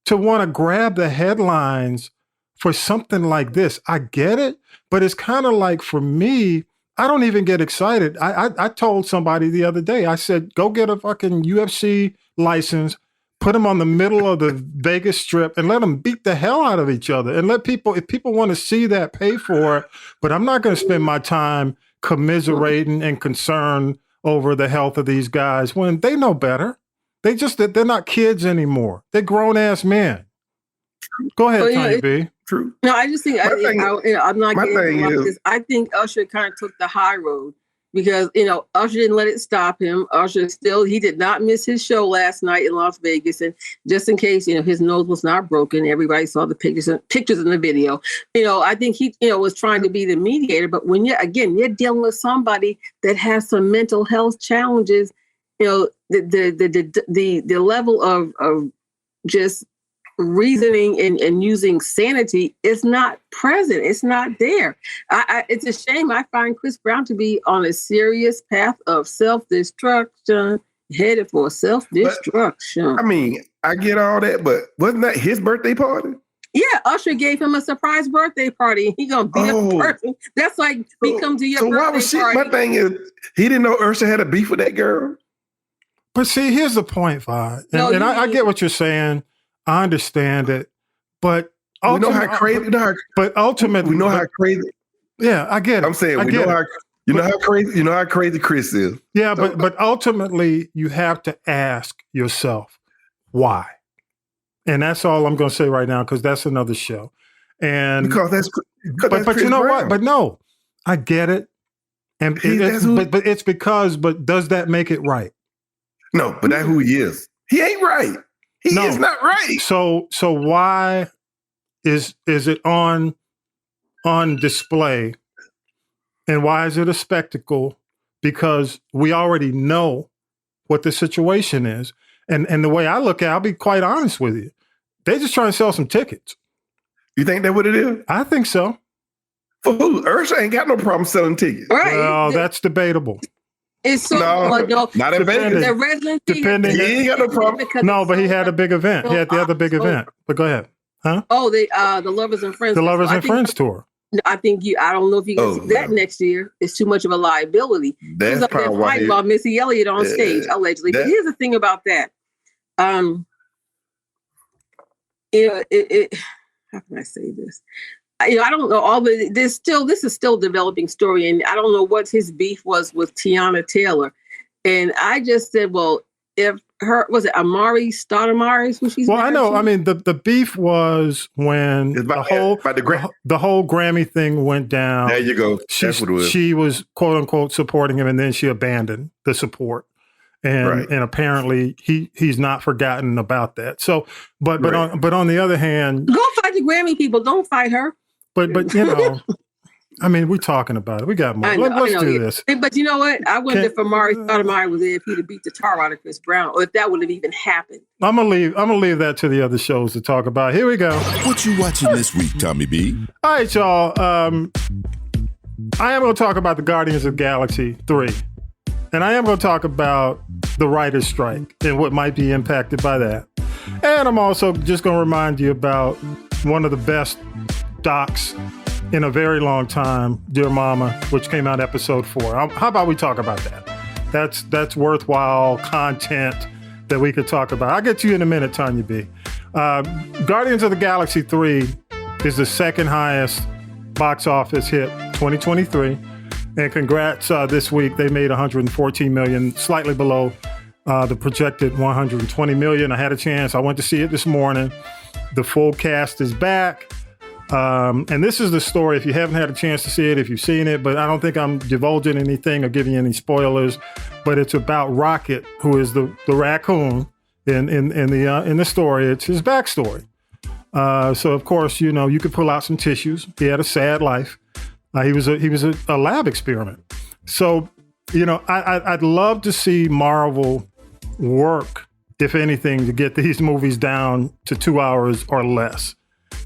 to want to grab the headlines for something like this. I get it, but it's kind of like, for me, I don't even get excited. I told somebody the other day, I said, go get a fucking UFC license, put them on the middle of the Vegas Strip and let them beat the hell out of each other, and let people, if people want to see that, pay for it. But I'm not going to spend my time commiserating and concerned over the health of these guys when they know better. They're not kids anymore. They're grown ass men. Go ahead, Tonya B. True. No, I just think I'm not getting this. I think Usher kind of took the high road because Usher didn't let it stop him. Usher he did not miss his show last night in Las Vegas, and just in case his nose was not broken, everybody saw the pictures in the video. I think he was trying to be the mediator, but when you're dealing with somebody that has some mental health challenges, the level of just reasoning and using sanity is not present. It's not there. It's a shame. I find Chris Brown to be on a serious path of self-destruction, headed for self-destruction. I mean, I get all that, but wasn't that his birthday party? Yeah, Usher gave him a surprise birthday party. He gonna beat up a person. That's like he come to your birthday why was party. My thing is, he didn't know Usher had a beef with that girl. But see, here's the point, Vi. I get what you're saying. I understand it. But We know how crazy. But ultimately, we know how crazy. Yeah, I get it. I'm saying we know how. You know how crazy. You know how crazy Chris is. Yeah, but ultimately, you have to ask yourself why, and that's all I'm going to say right now because that's another show. And because but you know what? But no, I get it. And but it's because. But does that make it right? No, but that's who he is. He ain't right. He is not right. So why is it on display, and why is it a spectacle? Because we already know what the situation is, and the way I look at it, I'll be quite honest with you, they're just trying to sell some tickets. You think that's what it is? I think so. For who? Ursula ain't got no problem selling tickets. Right. Well, that's debatable. It's so not in Vegas. The residency. Depending. He ain't got no problem. No, but he had a big event. He had the other big event. But go ahead. Huh? Oh, the Lovers and Friends. The Lovers and Friends tour. I think I don't know if you can see that next year. It's too much of a liability. That's up there fighting about Missy Elliott on stage, allegedly. But here's the thing about that. How can I say this? I don't know. This is still a developing story, and I don't know what his beef was with Tiana Taylor. And I just said, well, if was it Amari Stoudemire who she's I know. I mean, the beef was when the whole Grammy thing went down. There you go. That's what it was. She was quote unquote supporting him, and then she abandoned the support. And apparently he's not forgotten about that. So, but on the other hand, go fight the Grammy people. Don't fight her. But you know, I mean, we're talking about it. We got more. Let's do this. But you know what? I wonder if Amari Stoudemire was there, if he'd have beat the tar out of Chris Brown, or if that would have even happened. I'm gonna leave that to the other shows to talk about. Here we go. What you watching this week, Tommy B? All right, y'all. I am gonna talk about the Guardians of the Galaxy 3. And I am going to talk about the writer's strike and what might be impacted by that. And I'm also just going to remind you about one of the best docs in a very long time, Dear Mama, which came out episode 4. How about we talk about that? That's worthwhile content that we could talk about. I'll get to you in a minute, Tonya B. Guardians of the Galaxy 3 is the second highest box office hit 2023. And congrats, this week they made $114 million, slightly below the projected $120 million. I had a chance. I went to see it this morning. The full cast is back. And this is the story, if you haven't had a chance to see it, if you've seen it, but I don't think I'm divulging anything or giving you any spoilers, but it's about Rocket, who is the raccoon in the story. It's his backstory. So of course, you know, you could pull out some tissues. He had a sad life. He was a lab experiment. So, you know, I'd love to see Marvel work, if anything, to get these movies down to 2 hours or less,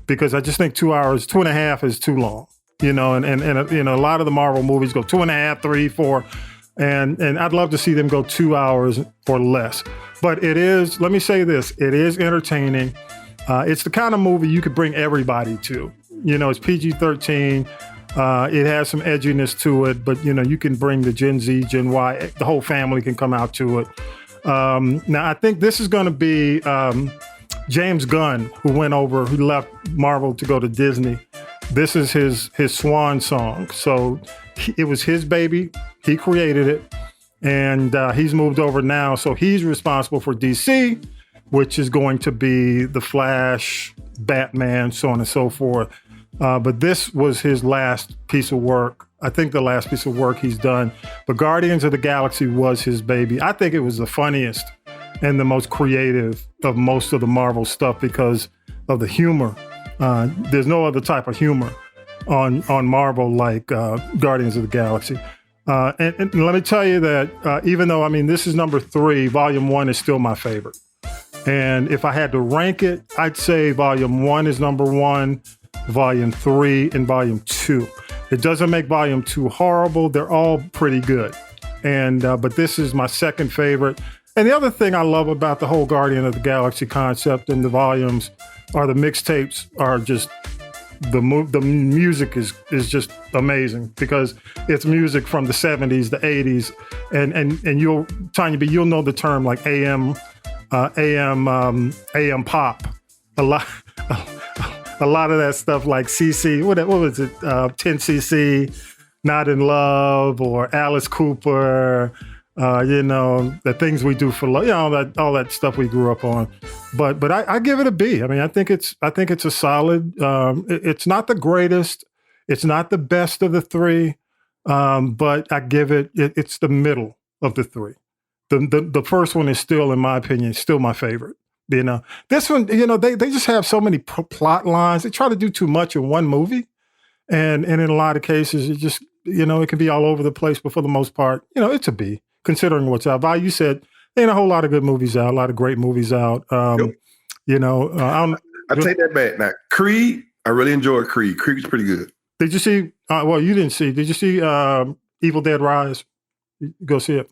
because I just think 2 hours, 2.5 is too long. You know, and you know, a lot of the Marvel movies go 2.5, 3, 4, and I'd love to see them go 2 hours or less. But it is, let me say this, it is entertaining. It's the kind of movie you could bring everybody to. You know, it's PG-13. It has some edginess to it, but you know, you can bring the Gen Z, Gen Y, the whole family can come out to it. Now, I think this is going to be James Gunn, who left Marvel to go to Disney. This is his swan song. So it was his baby. He created it, and he's moved over now. So he's responsible for DC, which is going to be The Flash, Batman, so on and so forth. But this was his last piece of work. I think the last piece of work he's done. But Guardians of the Galaxy was his baby. I think it was the funniest and the most creative of most of the Marvel stuff because of the humor. There's no other type of humor on Marvel like Guardians of the Galaxy. And let me tell you that even though, I mean, this is number 3, Volume 1 is still my favorite. And if I had to rank it, I'd say Volume 1 is number 1, Volume 3, and Volume 2. It doesn't make Volume 2 horrible. They're all pretty good. And but this is my second favorite. And the other thing I love about the whole Guardian of the Galaxy concept and the volumes are the mixtapes are just, the music is just amazing because it's music from the 70s, the 80s. And you'll, Tonya B, you'll know the term like AM pop. A a lot of that stuff like CC, what was it, 10cc, Not in Love, or Alice Cooper, the Things We Do for Love, all that stuff we grew up on. But I give it a B. I mean, I think it's a solid. It's not the greatest. It's not the best of the three, but I give it's the middle of the three. The first one is still, in my opinion, still my favorite. This one, they just have so many plot lines. They try to do too much in one movie. And in a lot of cases, it just, it can be all over the place. But for the most part, it's a B, considering what's out. Vi, you said there ain't a whole lot of good movies out, a lot of great movies out. I take that back. Now, Creed, I really enjoyed Creed. Creed was pretty good. Did you see, you didn't see, did you see Evil Dead Rise? Go see it.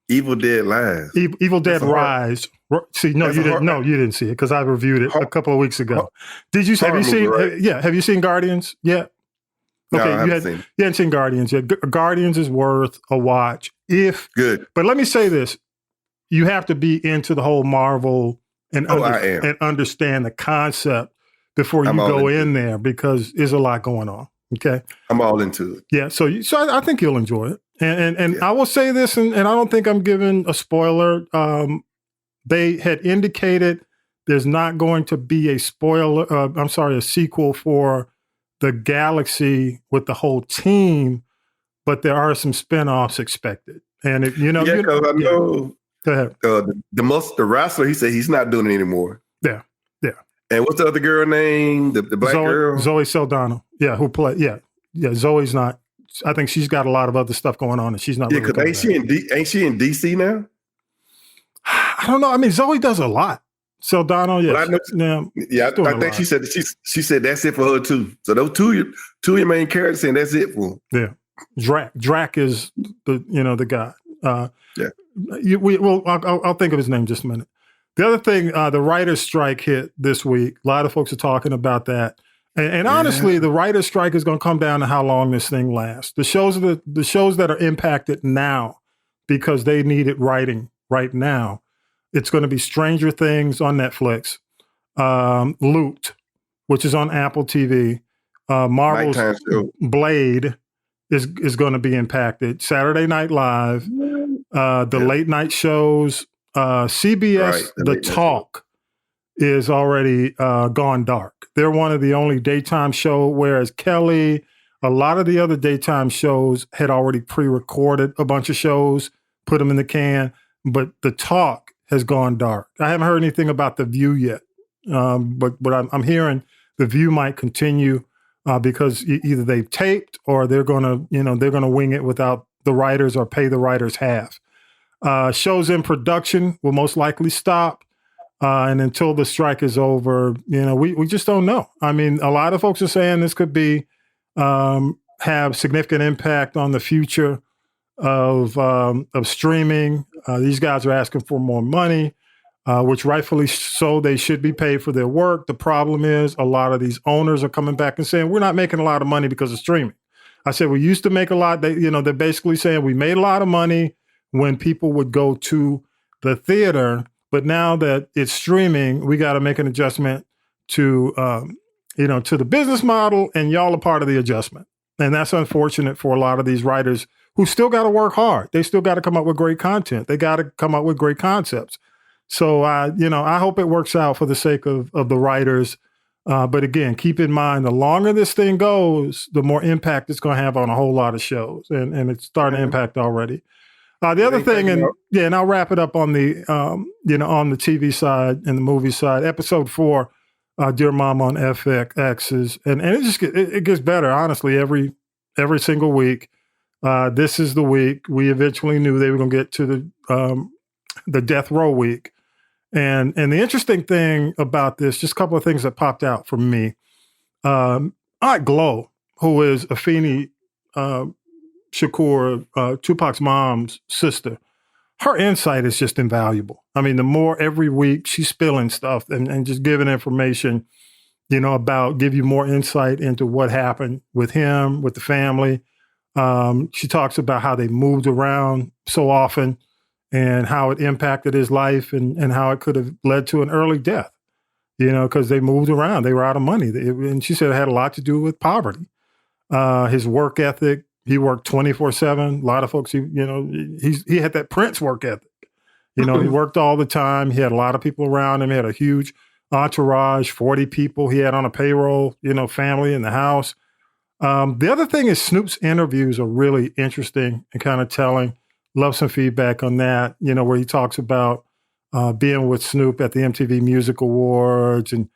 Evil Dead Rise. Evil Dead Rise. See, no, you didn't. No, you didn't see it because I reviewed it a couple of weeks ago. Did you? Have you seen? Right? Have you seen Guardians yet? Okay, no, you hadn't seen Guardians yet. Guardians is worth a watch. Good. But let me say this: you have to be into the whole Marvel and understand the concept before you go in there because there's a lot going on. Okay, I'm all into it. Yeah, so I think you'll enjoy it. And I will say this, and I don't think I'm giving a spoiler. They had indicated there's not going to be a sequel for the Galaxy with the whole team, but there are some spinoffs expected. And I know. Go ahead. The wrestler, he said he's not doing it anymore. Yeah. And what's the other girl name? The black girl, Zoe Saldana. Yeah, who played? Yeah. Zoe's not. I think she's got a lot of other stuff going on, and she's not. Yeah, because ain't she in DC now? I don't know. I mean, Zoe does a lot. Saldana, yeah. I think she said that's it for her too. So those two of your main characters saying that's it for them. Yeah, Drac is the guy. I'll think of his name in just a minute. The other thing, the writer's strike hit this week. A lot of folks are talking about that. And honestly, the writer's strike is going to come down to how long this thing lasts. The shows that are impacted now because they needed writing right now, it's going to be Stranger Things on Netflix, Loot, which is on Apple TV, Marvel's Blade is going to be impacted, Saturday Night Live, the late night shows, CBS, The Talk is already gone dark. They're one of the only daytime show, whereas Kelly, a lot of the other daytime shows had already pre-recorded a bunch of shows, put them in the can, but The Talk has gone dark. I haven't heard anything about The View yet, but I'm hearing The View might continue because either they've taped or they're gonna wing it without the writers or pay the writers half. Shows in production will most likely stop. And until the strike is over, we just don't know. I mean, a lot of folks are saying this could be have significant impact on the future of streaming. These guys are asking for more money, which rightfully so, they should be paid for their work. The problem is a lot of these owners are coming back and saying, we're not making a lot of money because of streaming. I said, we used to make a lot. They're basically saying we made a lot of money when people would go to the theater. But now that it's streaming, we got to make an adjustment to the business model, and y'all are part of the adjustment. And that's unfortunate for a lot of these writers who still got to work hard. They still got to come up with great content. They got to come up with great concepts. So, I hope it works out for the sake of the writers. But again, keep in mind, the longer this thing goes, the more impact it's going to have on a whole lot of shows. And it's starting to impact already. The other thing, and I'll wrap it up on the, on the TV side and the movie side. Episode 4, Dear Mom on FX is, and it gets better, honestly, every single week. This is the week we eventually knew they were going to get to the death row week, and the interesting thing about this, just a couple of things that popped out for me. Aunt Glow, who is Afeni Shakur, Tupac's mom's sister, her insight is just invaluable. I mean, the more every week she's spilling stuff and just giving information, give you more insight into what happened with him, with the family. She talks about how they moved around so often and how it impacted his life and how it could have led to an early death. because they moved around. They were out of money. And she said it had a lot to do with poverty. His work ethic, he worked 24/7. A lot of folks, he had that Prince work ethic. He worked all the time. He had a lot of people around him. He had a huge entourage, 40 people he had on a payroll, family in the house. The other thing is Snoop's interviews are really interesting and kind of telling. Love some feedback on that, where he talks about being with Snoop at the MTV Music Awards and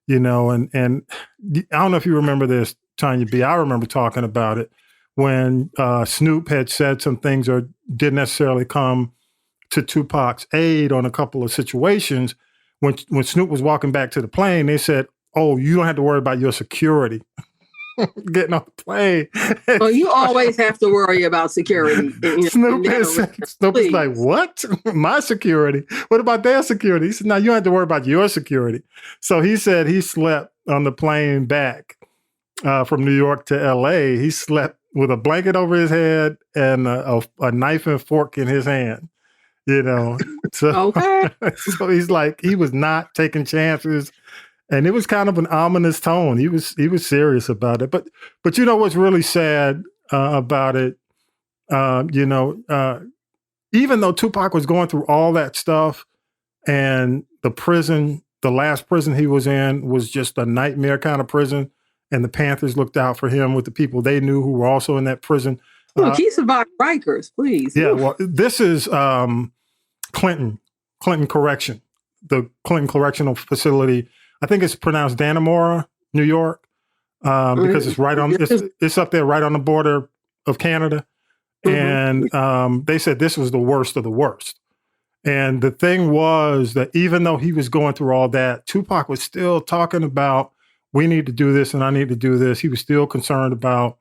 I don't know if you remember this, Tonya B. I remember talking about it when Snoop had said some things or didn't necessarily come to Tupac's aid on a couple of situations. When Snoop was walking back to the plane, they said, "Oh, you don't have to worry about your security." Getting off the plane. Well, you always have to worry about security. Snoop is like, what? My security? What about their security? He said, no, you don't have to worry about your security. So he said he slept on the plane back from New York to LA. He slept with a blanket over his head and a knife and fork in his hand. So, okay. So he's like, he was not taking chances. And it was kind of an ominous tone. He was serious about it. But what's really sad about it, even though Tupac was going through all that stuff and the last prison he was in was just a nightmare kind of prison, and the Panthers looked out for him with the people they knew who were also in that prison. Look, he survived Rikers, please. Yeah, well, this is Clinton Correction, the Clinton Correctional Facility. I think it's pronounced Dannemora, New York, because it's right on. It's up there, right on the border of Canada, and they said this was the worst of the worst. And the thing was that even though he was going through all that, Tupac was still talking about, we need to do this and I need to do this. He was still concerned about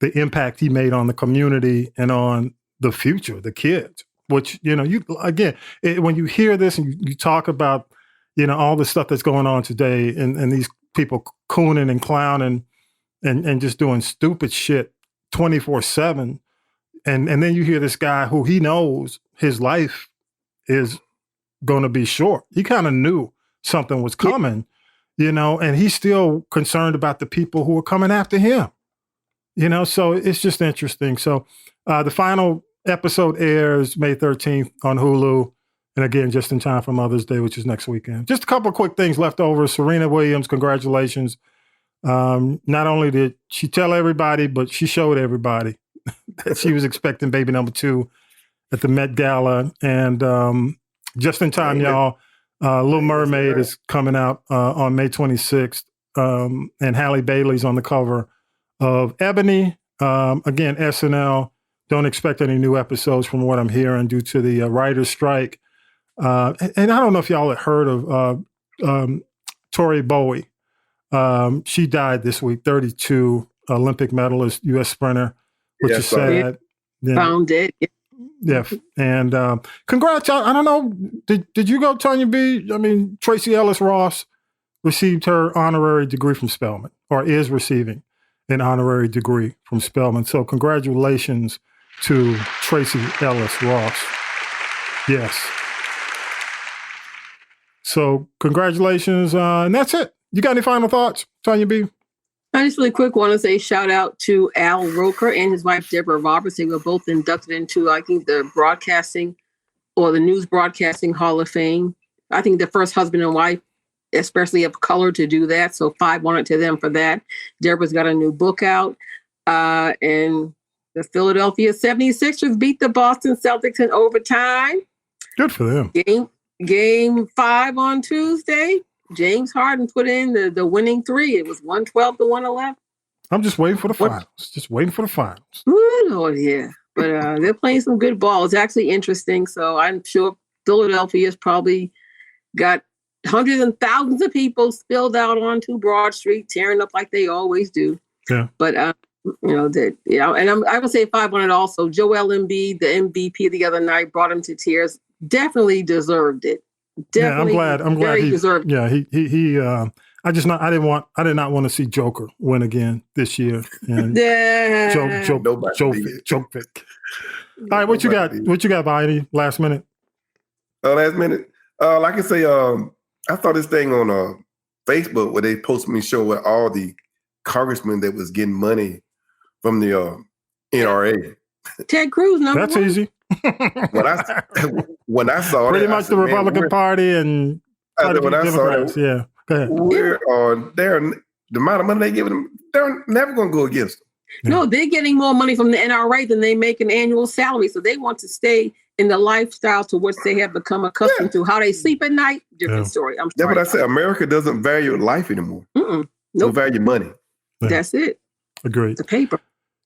the impact he made on the community and on the future, the kids. Which when you hear this and you talk about, all the stuff that's going on today and these people cooning and clowning and just doing stupid shit 24/7. And then you hear this guy who he knows his life is going to be short. He kind of knew something was coming, and he's still concerned about the people who are coming after him, so it's just interesting. So the final episode airs May 13th on Hulu. And again, just in time for Mother's Day, which is next weekend. Just a couple of quick things left over. Serena Williams, congratulations. Not only did she tell everybody, but she showed everybody that she was expecting baby number 2 at the Met Gala. And just in time, y'all, Little Mermaid is coming out on May 26th. And Halle Bailey's on the cover of Ebony. Again, SNL. Don't expect any new episodes from what I'm hearing due to the writer's strike. And I don't know if y'all had heard of Tori Bowie. She died this week, 32, Olympic medalist, U.S. sprinter, which is sad. Yeah. Found it. Yeah. And congrats. I don't know. Did you go, Tonya B? I mean, Tracy Ellis Ross received her honorary degree from Spelman, or is receiving an honorary degree from Spelman. So congratulations to Tracy Ellis Ross. Yes. So congratulations, and that's it. You got any final thoughts, Tonya B? I just really quick want to say shout out to Al Roker and his wife, Deborah Roberts. They were both inducted into, I think, the Broadcasting or the News Broadcasting Hall of Fame. I think the first husband and wife, especially of color, to do that. So 5-1 to them for that. Deborah's got a new book out. And the Philadelphia 76ers beat the Boston Celtics in overtime. Good for them. Game 5 on Tuesday. James Harden put in the winning 3. It was 112 to 111. I'm just waiting for the finals. Just waiting for the finals. Ooh, Lord, yeah. But they're playing some good ball. It's actually interesting. So I'm sure Philadelphia's probably got hundreds and thousands of people spilled out onto Broad Street, tearing up like they always do. Yeah. But and I would say 5-1 also. Joel Embiid, the MVP the other night, brought him to tears. Definitely deserved it. Definitely. Yeah, I'm glad he deserved it. Yeah, he I did not want to see Joker win again this year. And Jokic. All right, what you got? What you got, Biden? Last minute. Last minute. Like I say, I saw this thing on Facebook where they posted me show with all the congressmen that was getting money from the NRA. Ted Cruz, That's one. Easy. when I saw pretty that, much the Republican Party and when I saw that, yeah. Go ahead. We're on the amount of money they giving them, they're never going to go against them. No, they're getting more money from the NRA than they make an annual salary. So they want to stay in the lifestyle to which they have become accustomed to. How they sleep at night, different story. I'm sorry. That's what I said. America doesn't value life anymore. Nope. They value money. Yeah. That's it. Agreed. The paper.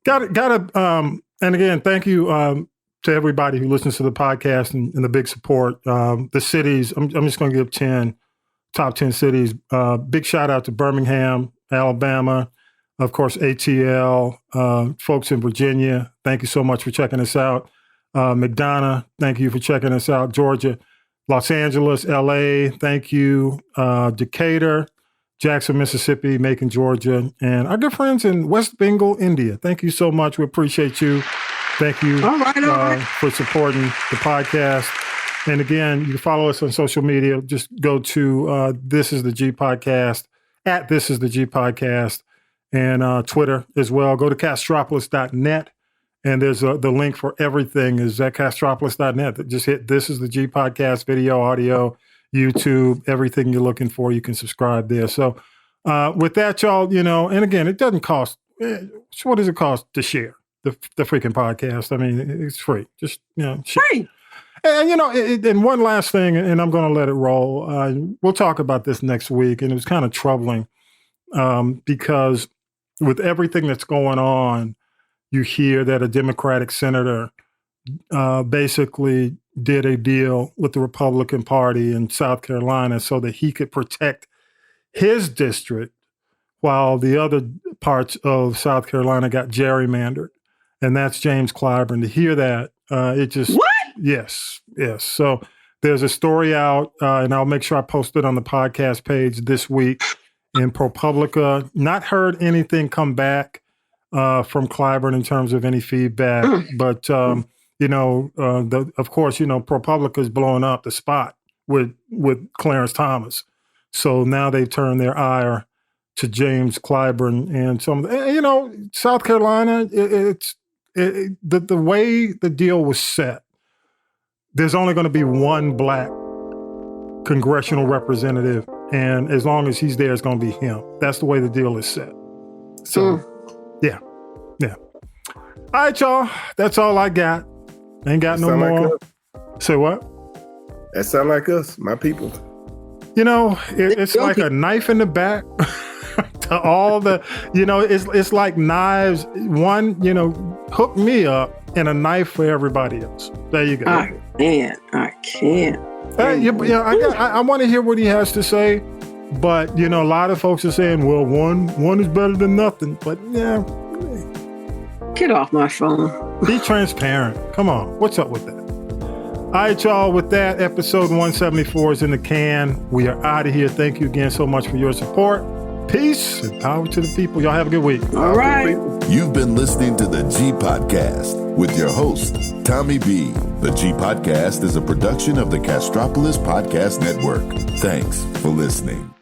Got to. And again, thank you to everybody who listens to the podcast and the big support. The cities. I'm just going to give top 10 cities. Big shout out to Birmingham, Alabama. Of course, ATL, folks in Virginia, thank you so much for checking us out. McDonough, thank you for checking us out. Georgia, Los Angeles, LA, thank you. Decatur, Jackson, Mississippi, Macon, Georgia, and our good friends in West Bengal, India. Thank you so much. We appreciate you. Thank you all right. For supporting the podcast. And again, you can follow us on social media. Just go to This Is the G Podcast, at This Is the G Podcast. And Twitter as well. Go to castropolis.net, and there's the link for everything is at castropolis.net. Just hit This Is the G Podcast, video, audio, YouTube, everything you're looking for. You can subscribe there. So with that, y'all, and again, it doesn't cost. What does it cost to share the freaking podcast? I mean, it's free. Just share. Free. And and one last thing, and I'm going to let it roll. We'll talk about this next week, and it was kind of troubling because with everything that's going on, you hear that a Democratic senator basically did a deal with the Republican Party in South Carolina so that he could protect his district while the other parts of South Carolina got gerrymandered. And that's James Clyburn. To hear that, it just... What? Yes. So there's a story out, and I'll make sure I post it on the podcast page this week. In ProPublica, not heard anything come back from Clyburn in terms of any feedback, but of course, ProPublica is blowing up the spot with Clarence Thomas, so now they turn their ire to James Clyburn and some. South Carolina, the way the deal was set. There's only going to be one black congressional representative. And as long as he's there, it's going to be him. That's the way the deal is set. So, yeah. All right, y'all. That's all I got. Ain't got no more. Like Say what? That sound like us, my people. It's like a knife in the back to all the, it's like knives. One, hook me up and a knife for everybody else. There you go. I can't. I want to hear what he has to say, but a lot of folks are saying, well, one is better than nothing. But yeah, get off my phone. Be transparent. Come on, what's up with that? All right, y'all. With that, episode 174 is in the can. We are out of here. Thank you again so much for your support. Peace and power to the people. Y'all have a good week. All right. You've been listening to the G Podcast with your host, Tommy B. The G Podcast is a production of the Castropolis Podcast Network. Thanks for listening.